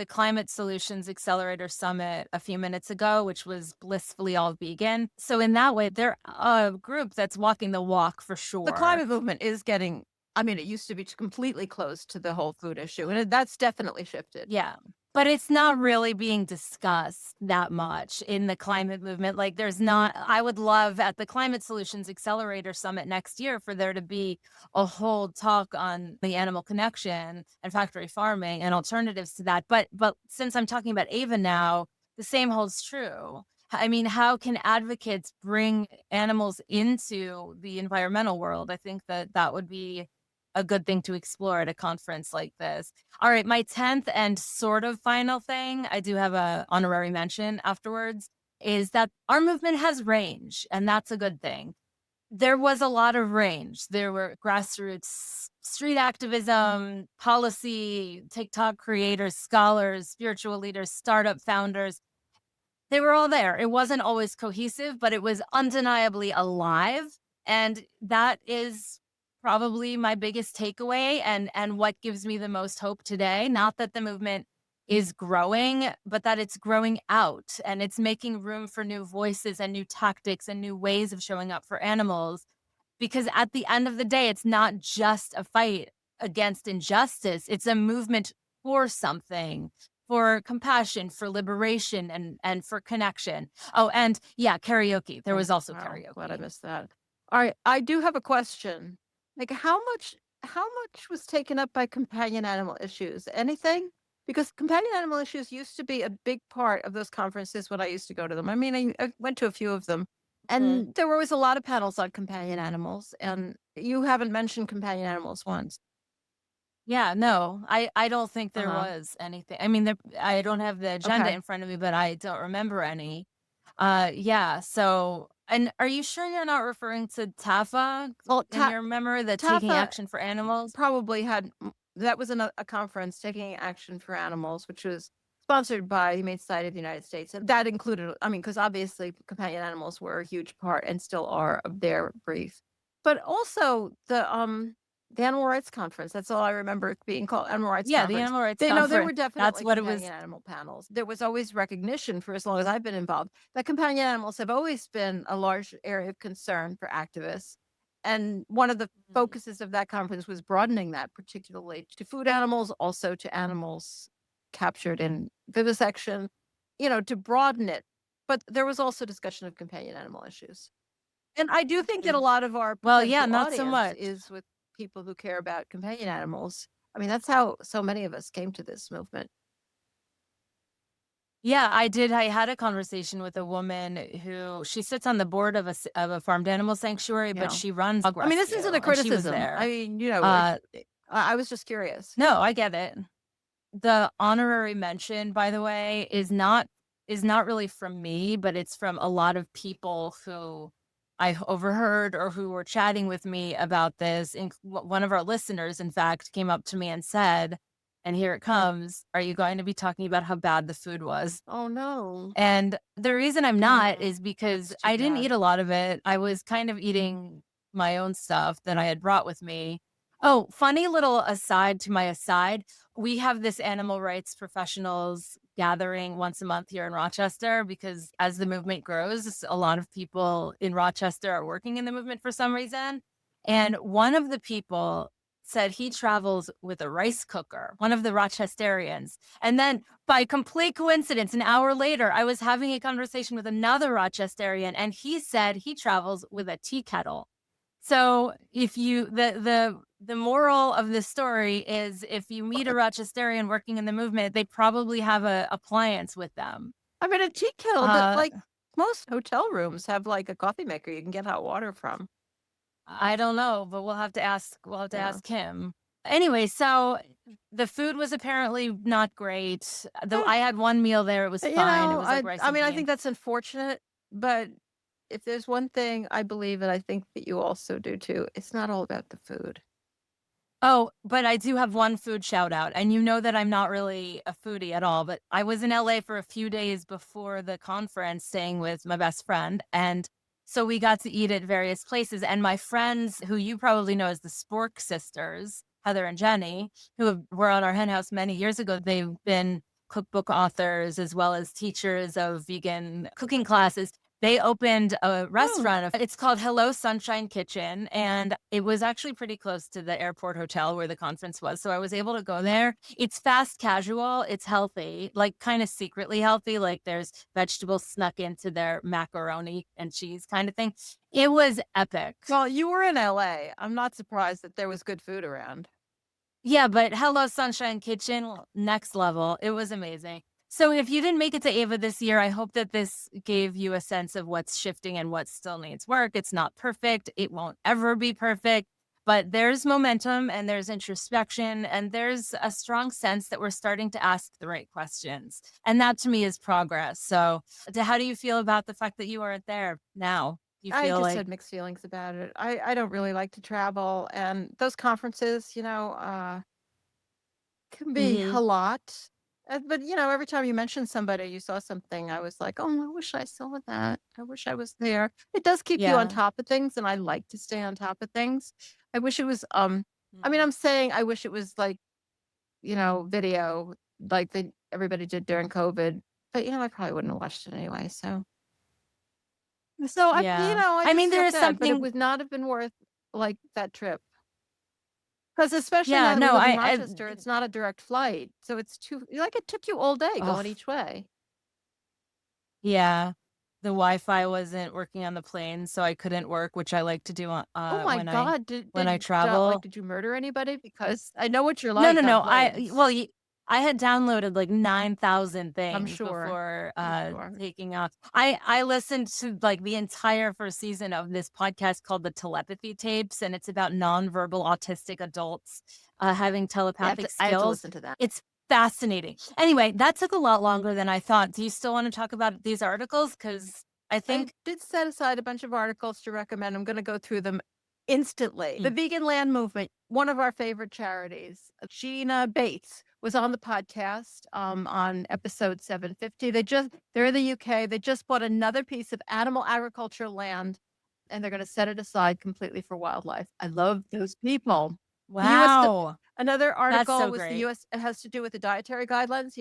Climate Solutions Accelerator Summit a few minutes ago, which was blissfully all vegan. So in that way, they're a group that's walking the walk for The sure. climate movement is getting, I mean, it used to be completely closed to the whole food issue, and that's definitely shifted. Yeah. But it's not really being discussed that much in the climate movement. Like, there's not, I would love at the Climate Solutions Accelerator Summit next year for there to be a whole talk on the animal connection and factory farming and alternatives to that. But since I'm talking about AVA now, the same holds true. I mean, how can advocates bring animals into the environmental world? I think that would be a good thing to explore at a conference like this. All right, my 10th and sort of final thing, I do have a honorary mention afterwards, is that our movement has range, and that's a good thing. There was a lot of range. There were grassroots street activism, policy, TikTok creators, scholars, spiritual leaders, startup founders. They were all there. It wasn't always cohesive, but it was undeniably alive. And that is probably my biggest takeaway and what gives me the most hope today. Not that the movement is growing, but that it's growing out and it's making room for new voices and new tactics and new ways of showing up for animals. Because at the end of the day, it's not just a fight against injustice, it's a movement for something, for compassion, for liberation, and for connection. Oh, and yeah, karaoke. There was also Wow, glad I karaoke. missed that. All right, I do have a question. Like, how much was taken up by companion animal issues? Anything? Because companion animal issues used to be a big part of those conferences when I used to go to them. I mean, I went to a few of them, Mhm. and there were always a lot of panels on companion animals. And you haven't mentioned companion animals once. Yeah, no, I don't think there Uh-huh. was anything. I mean, I don't have the agenda Okay. in front of me, but I don't remember any. Yeah. So, and are you sure you're not referring to TAFA Well, in your memory, the Taking TAFA Action for Animals? probably had that was a conference taking action for animals, which was sponsored by the Humane Society of the United States, and that included, I mean, because obviously companion animals were a huge part and still are of their brief, but also the animal rights conference. That's all I remember it being called, animal rights Yeah, the conference. Animal Rights They no, there Conference. were That's definitely what it was. companion animal panels. There was always recognition for as long as I've been involved that companion animals have always been a large area of concern for activists. And one of the Mhm. focuses of that conference was broadening that, particularly to food animals, also to animals captured in vivisection, to broaden it. But there was also discussion of companion animal issues. And I do think that a Mhm. lot of our Well, yeah, potential not so audience much. is with people who care about companion animals. I mean, that's how so many of us came to this movement. Yeah, I did. I had a conversation with a woman who she sits on the board of of a farmed animal sanctuary, but Yeah. she runs dog I mean, this isn't rescue, a and she was criticism. I there. mean, Uh, I was just curious. no, I get it. The honorary mention, by the way, is not really from me, but it's from a lot of people who I overheard or who were chatting with me about this. And one of our listeners, in fact, came up to me and said, and here it comes, are you going to be talking about how bad the food was? Oh no. And the reason I'm not is because That's too I didn't bad. eat a lot of it. I was kind of eating my own stuff that I had brought with me. Oh, funny little aside to my aside. We have this animal rights professionals gathering once a month here in Rochester because as the movement grows, a lot of people in Rochester are working in the movement for some reason. And one of the people said he travels with a rice cooker, one of the Rochesterians. And then by complete coincidence, an hour later, I was having a conversation with another Rochesterian, and he said he travels with a tea kettle. So if you the moral of the story is if you meet a Rochesterian working in the movement, they probably have a appliance with them. I mean, a tea kettle, but Uh, like most hotel rooms have like a coffee maker you can get hot water from. I don't know, but we'll have to Yeah. ask him. Anyway, so the food was apparently not great. Though Eh, I had one meal there, it was you fine. It know, was like rice I and mean, I beans. think that's unfortunate, but if there's one thing I believe, and I think that you also do too, it's not all about the food. Oh, but I do have one food shout out. And you know that I'm not really a foodie at all, but I was in LA for a few days before the conference staying with my best friend. And so we got to eat at various places. And my friends, who you probably know as the Spork sisters, Heather and Jenny, were on our hen house many years ago, they've been cookbook authors as well as teachers of vegan cooking classes. They opened a Oh, restaurant. It's called Hello Sunshine Kitchen, and it was actually pretty close to the airport hotel where the conference was. So I was able to go there. It's fast casual, it's healthy, like kind of secretly healthy. Like there's vegetables snuck into their macaroni and cheese kind of thing. It was epic. well, you were in LA. I'm not surprised that there was good food around. Yeah, but Hello Sunshine Kitchen, next level. It was amazing. So if you didn't make it to AVA this year, I hope that this gave you a sense of what's shifting and what still needs work. It's not perfect. It won't ever be perfect, but there's momentum and there's introspection and there's a strong sense that we're starting to ask the right questions. And that to me is progress. So, how do you feel about the fact that you aren't there now? Do you I feel just like, had mixed feelings about it. I don't really like to travel, and those conferences, can be a Mhm. lot. But every time you mention somebody, you saw something, I was like, oh, I wish I saw that. I wish I was there. It does keep you on yeah. top of things, and I like to stay on top of things. I wish it was. I mean, Mhm. I'm saying I wish it was like video like everybody did during COVID. But I probably wouldn't have watched it anyway. So Yeah. I I just mean, feel there is sad, but it something, would not have been worth like that trip. Because especially now yeah, that we no, live in I Rochester, it's not a direct flight. So it's it took you all day oh, going each way. yeah. The Wi-Fi wasn't working on the plane, so I couldn't work, which I like to do Oh my when I God. Did when I did travel. did you murder anybody? Because I know what you're No, no, like on no. planes. I had downloaded like 9,000 I'm things sure. before I'm sure. taking off. I listened to like the entire first season of this podcast called The Telepathy Tapes, and it's about nonverbal autistic adults having telepathic I have to skills. listen to that. It's fascinating. Anyway, that took a lot longer than I thought. Do you still want to talk about these articles? Because I I think did set aside a bunch of articles to recommend. I'm going to go through them instantly. The mm, Vegan Land Movement, one of our favorite charities. Gina Bates was on the podcast on episode 750. They're in the UK. They just bought another piece of animal agriculture land and they're going to set it aside completely for wildlife. I love those people. The US wow, Another that's article so was the great. US it has to do with the dietary guidelines.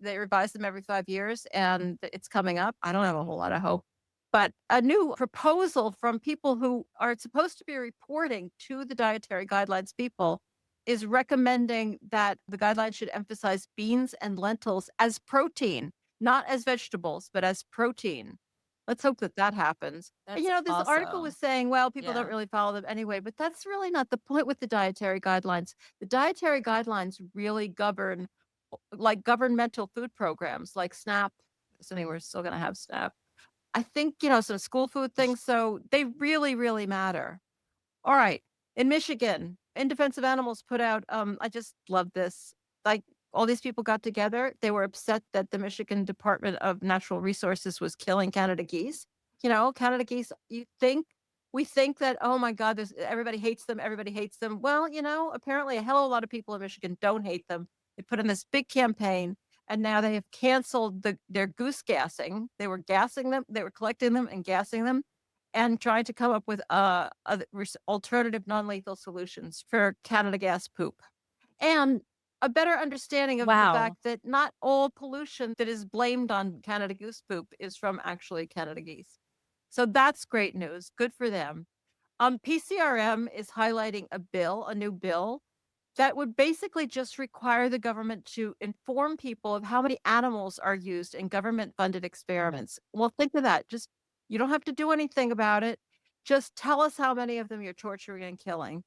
They revise them every 5 years and it's coming up. I don't have a whole lot of hope. But a new proposal from people who are supposed to be reporting to the dietary guidelines people is recommending that the guidelines should emphasize beans and lentils as protein, not as vegetables, but as protein. Let's hope that that happens. And, That's this article was awesome. saying, well, people don't Yeah. really follow them anyway, but that's really not the point with the dietary guidelines. The dietary guidelines really govern like governmental food programs like SNAP. Assuming we're still going to have SNAP. I think, some school food things. So they really, really matter. All right. In Michigan, In Defense of Animals put out, I just love this. Like all these people got together. They were upset that the Michigan Department of Natural Resources was killing Canada geese. Canada geese, we think that, oh my God, everybody hates them. Everybody hates them. Well, apparently a hell of a lot of people in Michigan don't hate them. They put in this big campaign and now they have canceled their goose gassing. They were gassing them. They were collecting them and gassing them and trying to come up with alternative non-lethal solutions for Canada gas poop. And a better understanding of the fact Wow. that not all pollution that is blamed on Canada goose poop is from actually Canada geese. So that's great news. Good for them. PCRM is highlighting a new bill that would basically just require the government to inform people of how many animals are used in government funded experiments. Well, think of that. Just you don't have to do anything about it. Just tell us how many of them you're torturing and killing,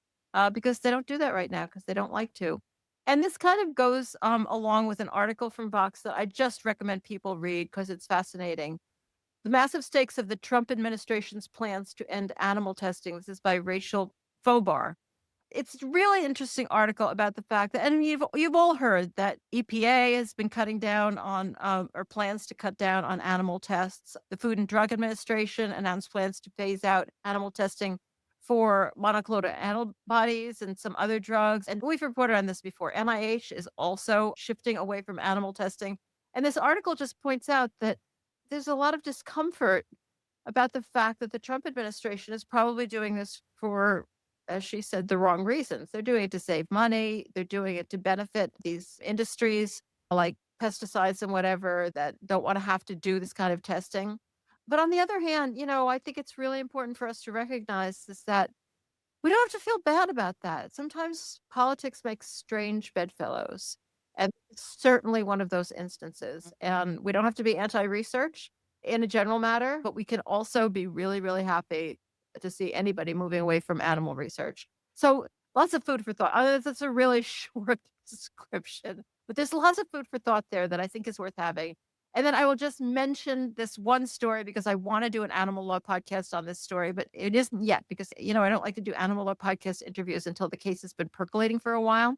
because they don't do that right now because they don't like to. And this kind of goes along with an article from Vox that I just recommend people read because it's fascinating. The massive stakes of the Trump administration's plans to end animal testing. This is by Rachel Fobar. It's a really interesting article about the fact that, and you've all heard that EPA has been cutting down on, or plans to cut down on animal tests. The Food and Drug Administration announced plans to phase out animal testing for monoclonal antibodies and some other drugs. And we've reported on this before. NIH is also shifting away from animal testing. And this article just points out that there's a lot of discomfort about the fact that the Trump administration is probably doing this for, as she said, the wrong reasons. They're doing it to save money. They're doing it to benefit these industries like pesticides and whatever that don't want to have to do this kind of testing. But on the other hand, I think it's really important for us to recognize is that we don't have to feel bad about that. Sometimes politics makes strange bedfellows. And it's certainly one of those instances. And we don't have to be anti-research in a general matter, but we can also be really, really happy to see anybody moving away from animal research. So lots of food for thought. That's a really short description, but there's lots of food for thought there that I think is worth having. And then I will just mention this one story because I want to do an animal law podcast on this story, but it isn't yet because, I don't like to do animal law podcast interviews until the case has been percolating for a while.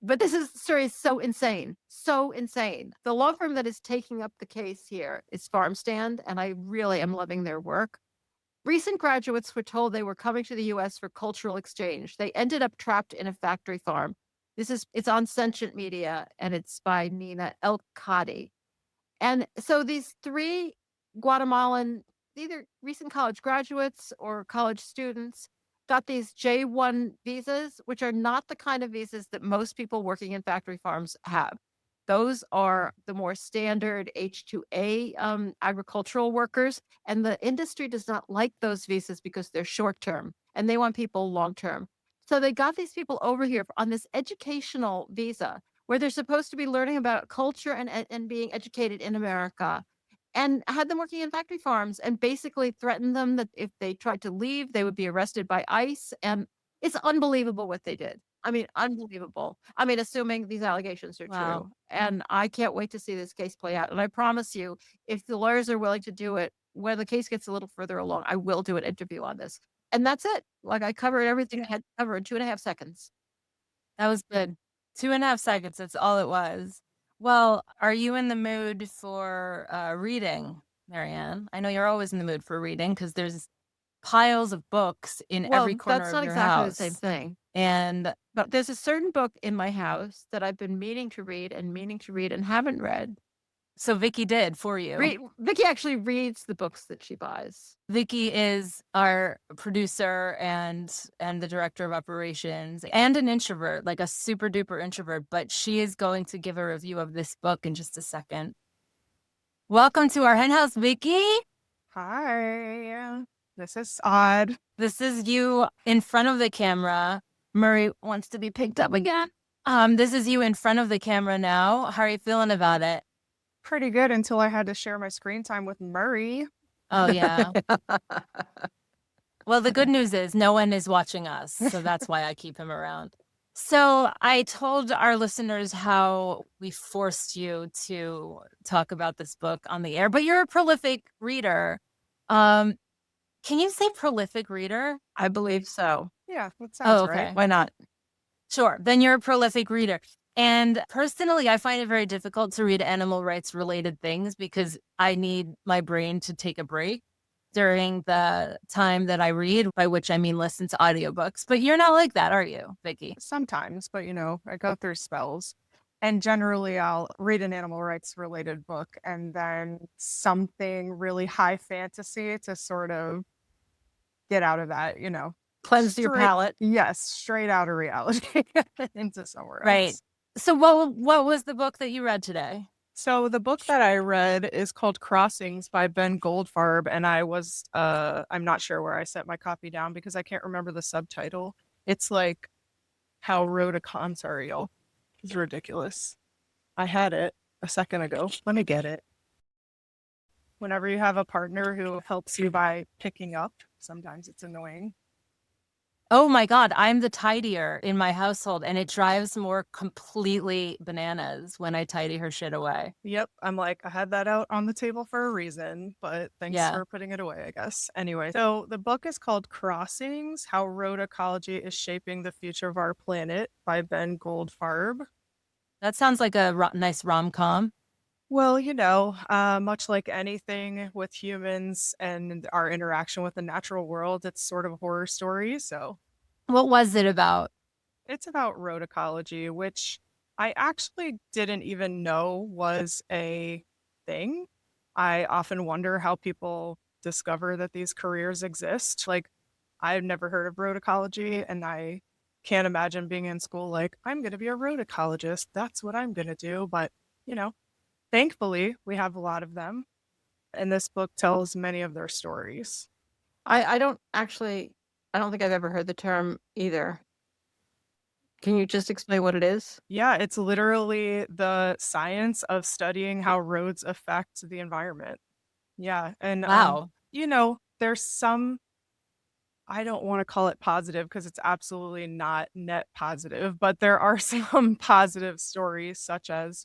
But story is so insane, so insane. The law firm that is taking up the case here is Farm Stand, and I really am loving their work. Recent graduates were told they were coming to the US for cultural exchange. They ended up trapped in a factory farm. It's on Sentient Media, and it's by Nina El-Kadi. And so these three Guatemalan, either recent college graduates or college students, got these J1 visas, which are not the kind of visas that most people working in factory farms have. Those are the more standard H2A agricultural workers. And the industry does not like those visas because they're short term and they want people long term. So they got these people over here on this educational visa where they're supposed to be learning about culture and being educated in America, and had them working in factory farms and basically threatened them that if they tried to leave, they would be arrested by ICE. And it's unbelievable what they did. I mean, unbelievable. I mean, assuming these allegations are Wow. true. And I can't wait to see this case play out. And I promise you, if the lawyers are willing to do it, when the case gets a little further along, I will do an interview on this. And that's it. Like I covered everything I had to cover in 2.5 seconds. That was good. 2.5 seconds. That's all it was. Well, are you in the mood for reading, Mariann? I know you're always in the mood for reading because there's piles of books in every corner that's of not your exactly house. the same thing. And But there's a certain book in my house that I've been meaning to read and haven't read. so Vicki did for you. Vicki actually reads the books that she buys. Vicki is our producer and the director of operations and an introvert, like a super duper introvert, but she is going to give a review of this book in just a second. Welcome to our hen house, Vicki. Hi. This is odd. This is you in front of the camera. Murray wants to be picked up again. This is you in front of the camera now. How are you feeling about it? Pretty good until I had to share my screen time with Murray. Oh, yeah. Well, the good news is no one is watching us, so that's why I keep him around. So I told our listeners how we forced you to talk about this book on the air, but you're a prolific reader. Can you say prolific reader? I believe so. Yeah, that sounds okay. right. Why not? Sure. Then you're a prolific reader. And personally, I find it very difficult to read animal rights related things because I need my brain to take a break during the time that I read, by which I mean listen to audiobooks. But you're not like that, are you, Vicki? Sometimes, but I go through spells. And generally, I'll read an animal rights related book and then something really high fantasy to sort of get out of that, you know, Cleanse your palate. yes, straight out of reality into somewhere Right. else. So what was the book that you read today? So the book that I read is called Crossings by Ben Goldfarb, and I'm not sure where I set my copy down because I can't remember the subtitle. It's like How Wrote a Con, sorry, y'all. It's ridiculous. I had it a second ago. Let me get it. Whenever you have a partner who helps you by picking up, sometimes it's annoying. Oh my God, I'm the tidier in my household, and it drives more completely bananas when I tidy her shit away. Yep, I'm like, I had that out on the table for a reason, but thanks Yeah. for putting it away, I guess. Anyway, so the book is called Crossings: How Road Ecology is Shaping the Future of Our Planet by Ben Goldfarb. That sounds like a nice rom-com. Well, much like anything with humans and our interaction with the natural world, it's sort of a horror story. So What was it about? it's about road ecology, which I actually didn't even know was a thing. I often wonder how people discover that these careers exist. Like, I've never heard of road ecology, and I can't imagine being in school like, I'm going to be a road ecologist. That's what I'm going to do. But, you know, thankfully, we have a lot of them. And this book tells many of their stories. I don't think I've ever heard the term either. Can you just explain what it is? Yeah, it's literally the science of studying how roads affect the environment. Yeah, and Wow. there's some, I don't want to call it positive because it's absolutely not net positive, but there are some positive stories such as,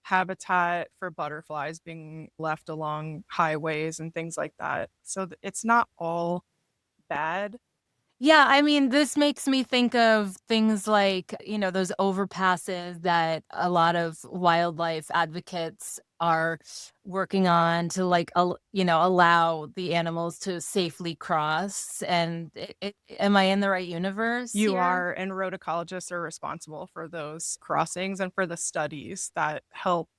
habitat for butterflies being left along highways and things like that. So it's not all bad. Yeah, I mean, this makes me think of things like, those overpasses that a lot of wildlife advocates are working on to allow the animals to safely cross. And am I in the right universe You here? are, and road ecologists are responsible for those crossings and for the studies that help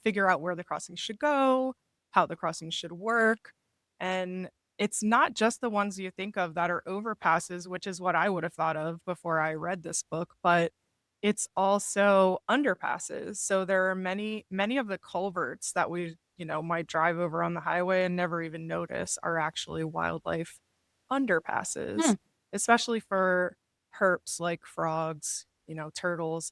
figure out where the crossings should go, how the crossings should work. And it's not just the ones you think of that are overpasses, which is what I would have thought of before I read this book, but it's also underpasses. So there are many, many of the culverts that we, might drive over on the highway and never even notice are actually wildlife underpasses, Hmm. especially for herps like frogs, turtles.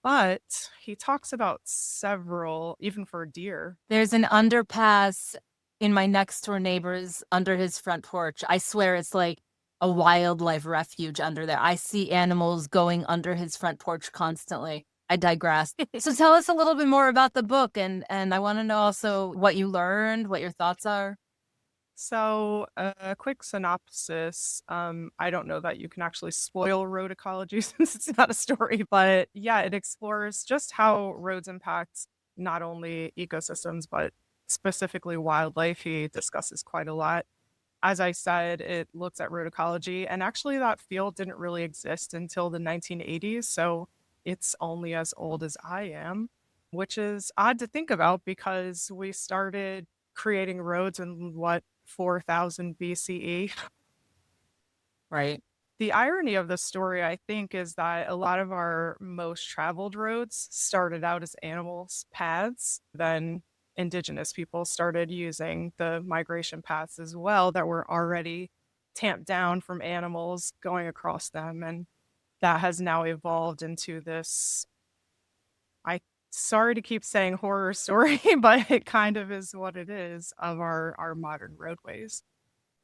But he talks about several, even for deer. There's an underpass in my next door neighbor's under his front porch. I swear it's like a wildlife refuge under there. I see animals going under his front porch constantly. I digress. So tell us a little bit more about the book, and I want to know also what you learned, what your thoughts are. So, a quick synopsis. I don't know that you can actually spoil road ecology since it's not a story, but yeah, it explores just how roads impact not only ecosystems, but specifically wildlife. He discusses quite a lot. As I said, it looks at road ecology, and actually, that field didn't really exist until the 1980s. So, it's only as old as I am, which is odd to think about because we started creating roads in what, 4000 BCE. Right. The irony of the story, I think, is that a lot of our most traveled roads started out as animals' paths. Then indigenous people started using the migration paths as well that were already tamped down from animals going across them. And that has now evolved into this, I sorry to keep saying horror story, but it kind of is what it is of our modern roadways.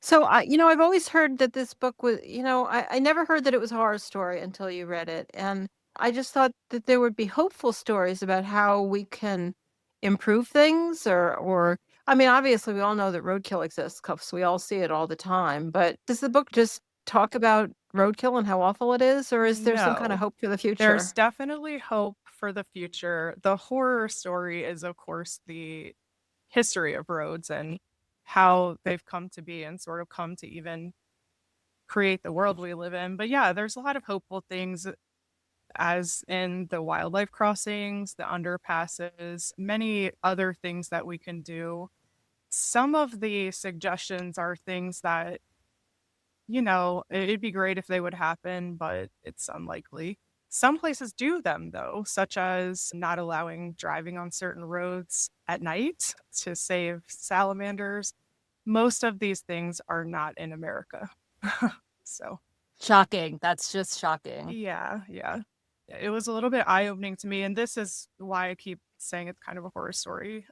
So I've always heard that this book was, I never heard that it was a horror story until you read it. And I just thought that there would be hopeful stories about how we can improve things or I mean, obviously we all know that roadkill exists because we all see it all the time. But does the book just talk about roadkill and how awful it is, or is there some kind of No, hope for the future? there's definitely hope for the future. The horror story is, of course, the history of roads and how they've come to be and sort of come to even create the world we live in. But yeah, there's a lot of hopeful things, as in the wildlife crossings, the underpasses, many other things that we can do. Some of the suggestions are things that it'd be great if they would happen, but it's unlikely. Some places do them, though, such as not allowing driving on certain roads at night to save salamanders. Most of these things are not in America. So, Shocking. That's just shocking. yeah. It was a little bit eye-opening to me, and this is why I keep saying it's kind of a horror story.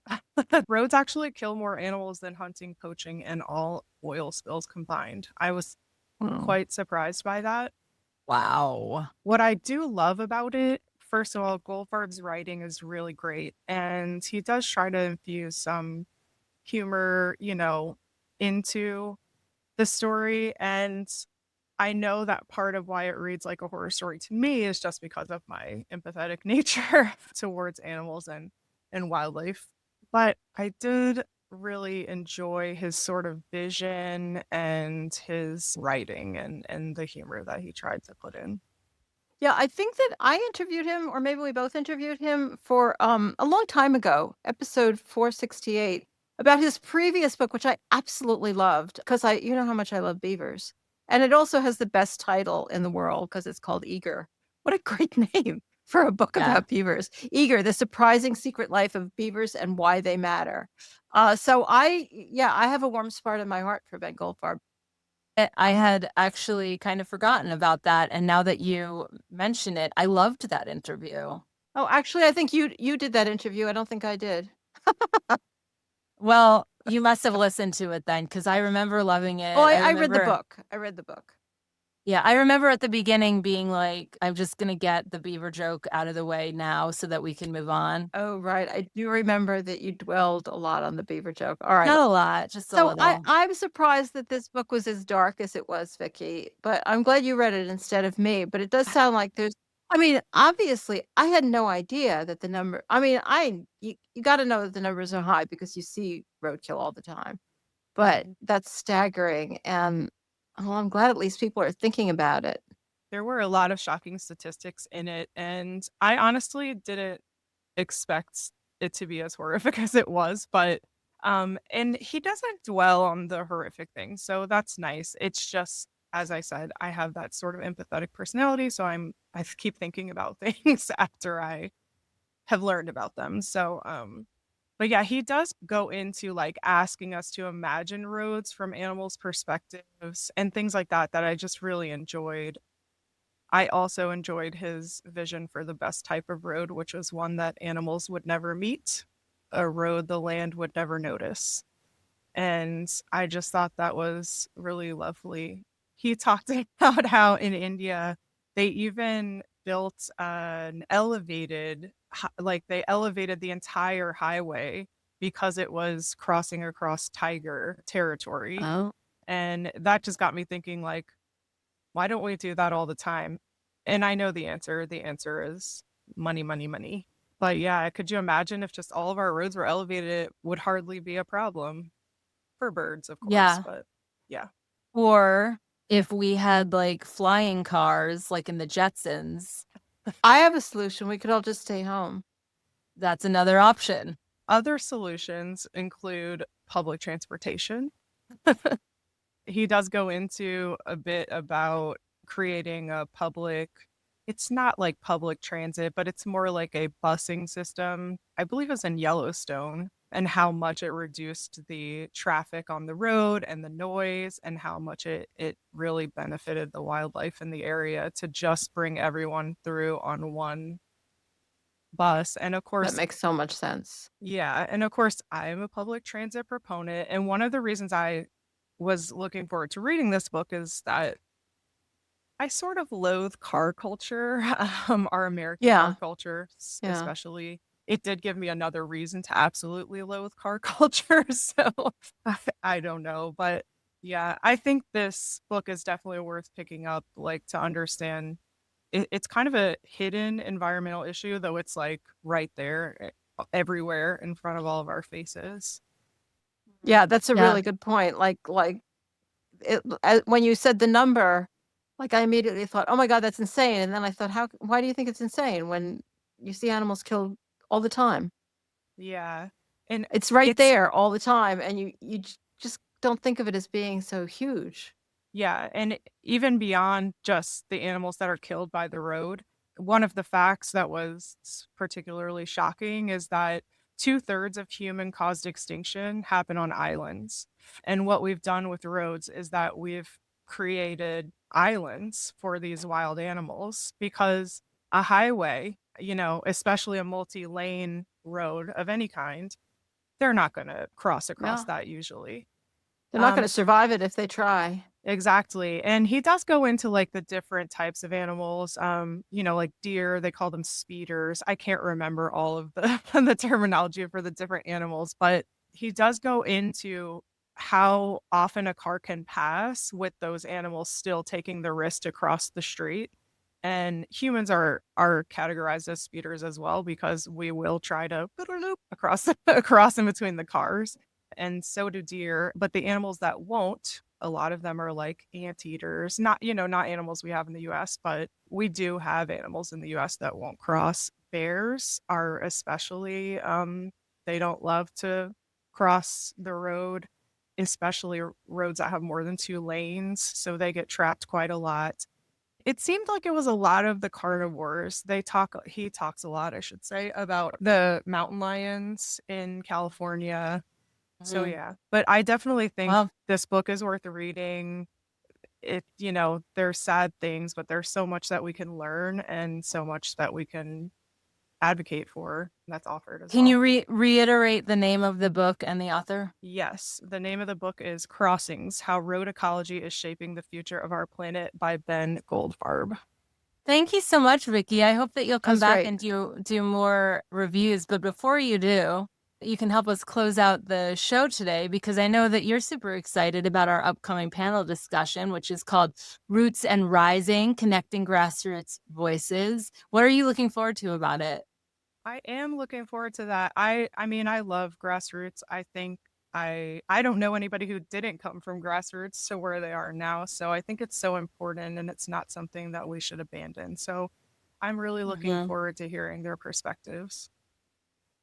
Roads actually kill more animals than hunting, poaching, and all oil spills combined. I was quite surprised by that. Wow. What I do love about it, first of all, Goldfarb's writing is really great, and he does try to infuse some humor, into the story. And I know that part of why it reads like a horror story to me is just because of my empathetic nature towards animals and wildlife. But I did really enjoy his sort of vision and his writing and the humor that he tried to put in. Yeah, I think that I interviewed him, or maybe we both interviewed him for a long time ago, episode 468, about his previous book, which I absolutely loved because you know how much I love beavers. And it also has the best title in the world because it's called Eager. What a great name for a book Yeah. about beavers. Eager, the surprising secret life of beavers and why they matter. So I have a warm spot in my heart for Ben Goldfarb. I had actually kind of forgotten about that, and now that you mention it, I loved that interview. Oh, actually, I think you did that interview. I don't think I did. Well, you must have listened to it then, because I remember loving it. Oh, I read the remember- book. I read the book. Yeah, I remember at the beginning being like, I'm just gonna get the beaver joke out of the way now so that we can move on. Oh, right. I do remember that you dwelled a lot on the beaver joke. All right. Not a lot, just a So little. I'm surprised that this book was as dark as it was, Vicki, but I'm glad you read it instead of me. But it does sound like obviously, I had no idea that the number, you got to know that the numbers are high because you see roadkill all the time. But that's staggering. And well, I'm glad at least people are thinking about it. There were a lot of shocking statistics in it, and I honestly didn't expect it to be as horrific as it was, but and he doesn't dwell on the horrific things, so that's nice. It's just, as I said, I have that sort of empathetic personality, so I keep thinking about things after I have learned about them. So but yeah, he does go into like asking us to imagine roads from animals' perspectives and things like that I just really enjoyed. I also enjoyed his vision for the best type of road, which was one that animals would never meet, a road the land would never notice. And I just thought that was really lovely. He talked about how in India, they even built an they elevated the entire highway because it was crossing across tiger territory. Oh, And that just got me thinking, like, why don't we do that all the time? And I know the answer. The answer is money, money, money. But yeah, could you imagine if just all of our roads were elevated, it would hardly be a problem for birds, of course. Yeah. But yeah. Or if we had like flying cars, like in the Jetsons, I have a solution. We could all just stay home. that's another option. Other solutions include public transportation. He does go into a bit about creating a public, it's not like public transit, but it's more like a busing system. I believe it's in Yellowstone, and how much it reduced the traffic on the road and the noise, and how much it really benefited the wildlife in the area to just bring everyone through on one bus. And of course, That makes so much sense. yeah. And of course, I am a public transit proponent. And one of the reasons I was looking forward to reading this book is that I sort of loathe car culture, our American Yeah. car culture, Yeah. especially. It did give me another reason to absolutely loathe car culture. So I don't know. But yeah, I think this book is definitely worth picking up, like to understand. It's kind of a hidden environmental issue, though it's like right there, everywhere in front of all of our faces. Yeah, that's a Yeah. really good point. When you said the number, like I immediately thought, "Oh my God, that's insane!" And then I thought, why do you think it's insane when you see animals killed all the time? Yeah. And It's right it's there all the time, and you just don't think of it as being so huge. Yeah, and even beyond just the animals that are killed by the road, one of the facts that was particularly shocking is that 2/3 of human-caused extinction happen on islands. And what we've done with roads is that we've created islands for these wild animals because a highway, especially a multi-lane road of any kind, they're not gonna cross across No, that usually. they're not going to Um, survive it if they try. Exactly. And he does go into like the different types of animals. Like deer, they call them speeders. I can't remember all of the the terminology for the different animals, but he does go into how often a car can pass with those animals still taking the risk to cross the street. And humans are categorized as speeders as well because we will try to across across in between the cars, and so do deer. But the animals that won't, a lot of them are like anteaters, not animals we have in the US, but we do have animals in the US that won't cross. Bears are especially, they don't love to cross the road, especially roads that have more than 2 lanes. So they get trapped quite a lot. It seemed like it was a lot of the carnivores. He talks a lot, I should say, about the mountain lions in California. So Mhm. yeah, but I definitely think Well, this book is worth reading. There's sad things, but there's so much that we can learn and so much that we can advocate for that's offered as can well. you reiterate the name of the book and the author? Yes, the name of the book is Crossings: How Road Ecology is Shaping the Future of Our Planet by Ben Goldfarb. Thank you so much, Vicki. I hope that you'll That come was back great. and do more reviews. But before you do, you can help us close out the show today because I know that you're super excited about our upcoming panel discussion, which is called Roots and Rising, Connecting Grassroots Voices. What are you looking forward to about it? I am looking forward to that. I mean, I love grassroots. I think I don't know anybody who didn't come from grassroots to where they are now. So I think it's so important and it's not something that we should abandon. So I'm really looking Mhm. forward to hearing their perspectives.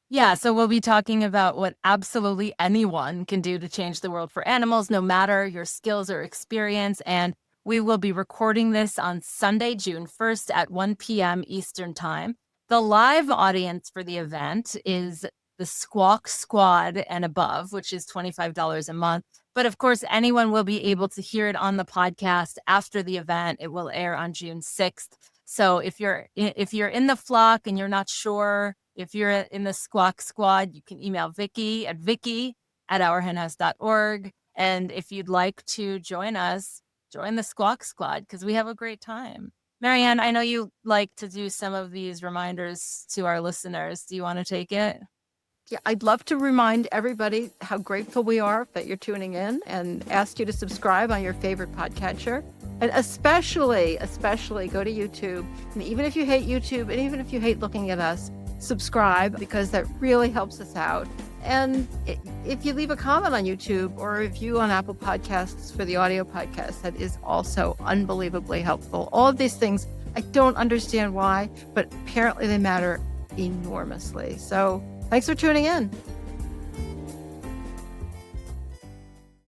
Yeah, so we'll be talking about what absolutely anyone can do to change the world for animals, no matter your skills or experience. And we will be recording this on Sunday, June 1st at 1 p.m. Eastern Time. The live audience for the event is the Squawk Squad and above, which is $25 a month. But of course, anyone will be able to hear it on the podcast after the event. It will air on June 6th. So if you're in the flock and you're not sure if you're in the Squawk Squad, you can email Vicki at vicky@ourhenhouse.org. And if you'd like to join us, join the Squawk Squad because we have a great time. Mariann, I know you like to do some of these reminders to our listeners. Do you want to take it? Yeah, I'd love to remind everybody how grateful we are that you're tuning in and ask you to subscribe on your favorite podcatcher. And especially go to YouTube. And even if you hate YouTube and even if you hate looking at us, subscribe because that really helps us out. And if you leave a comment on YouTube or a review on Apple Podcasts for the audio podcast, that is also unbelievably helpful. All of these things, I don't understand why, but apparently they matter enormously. So thanks for tuning in.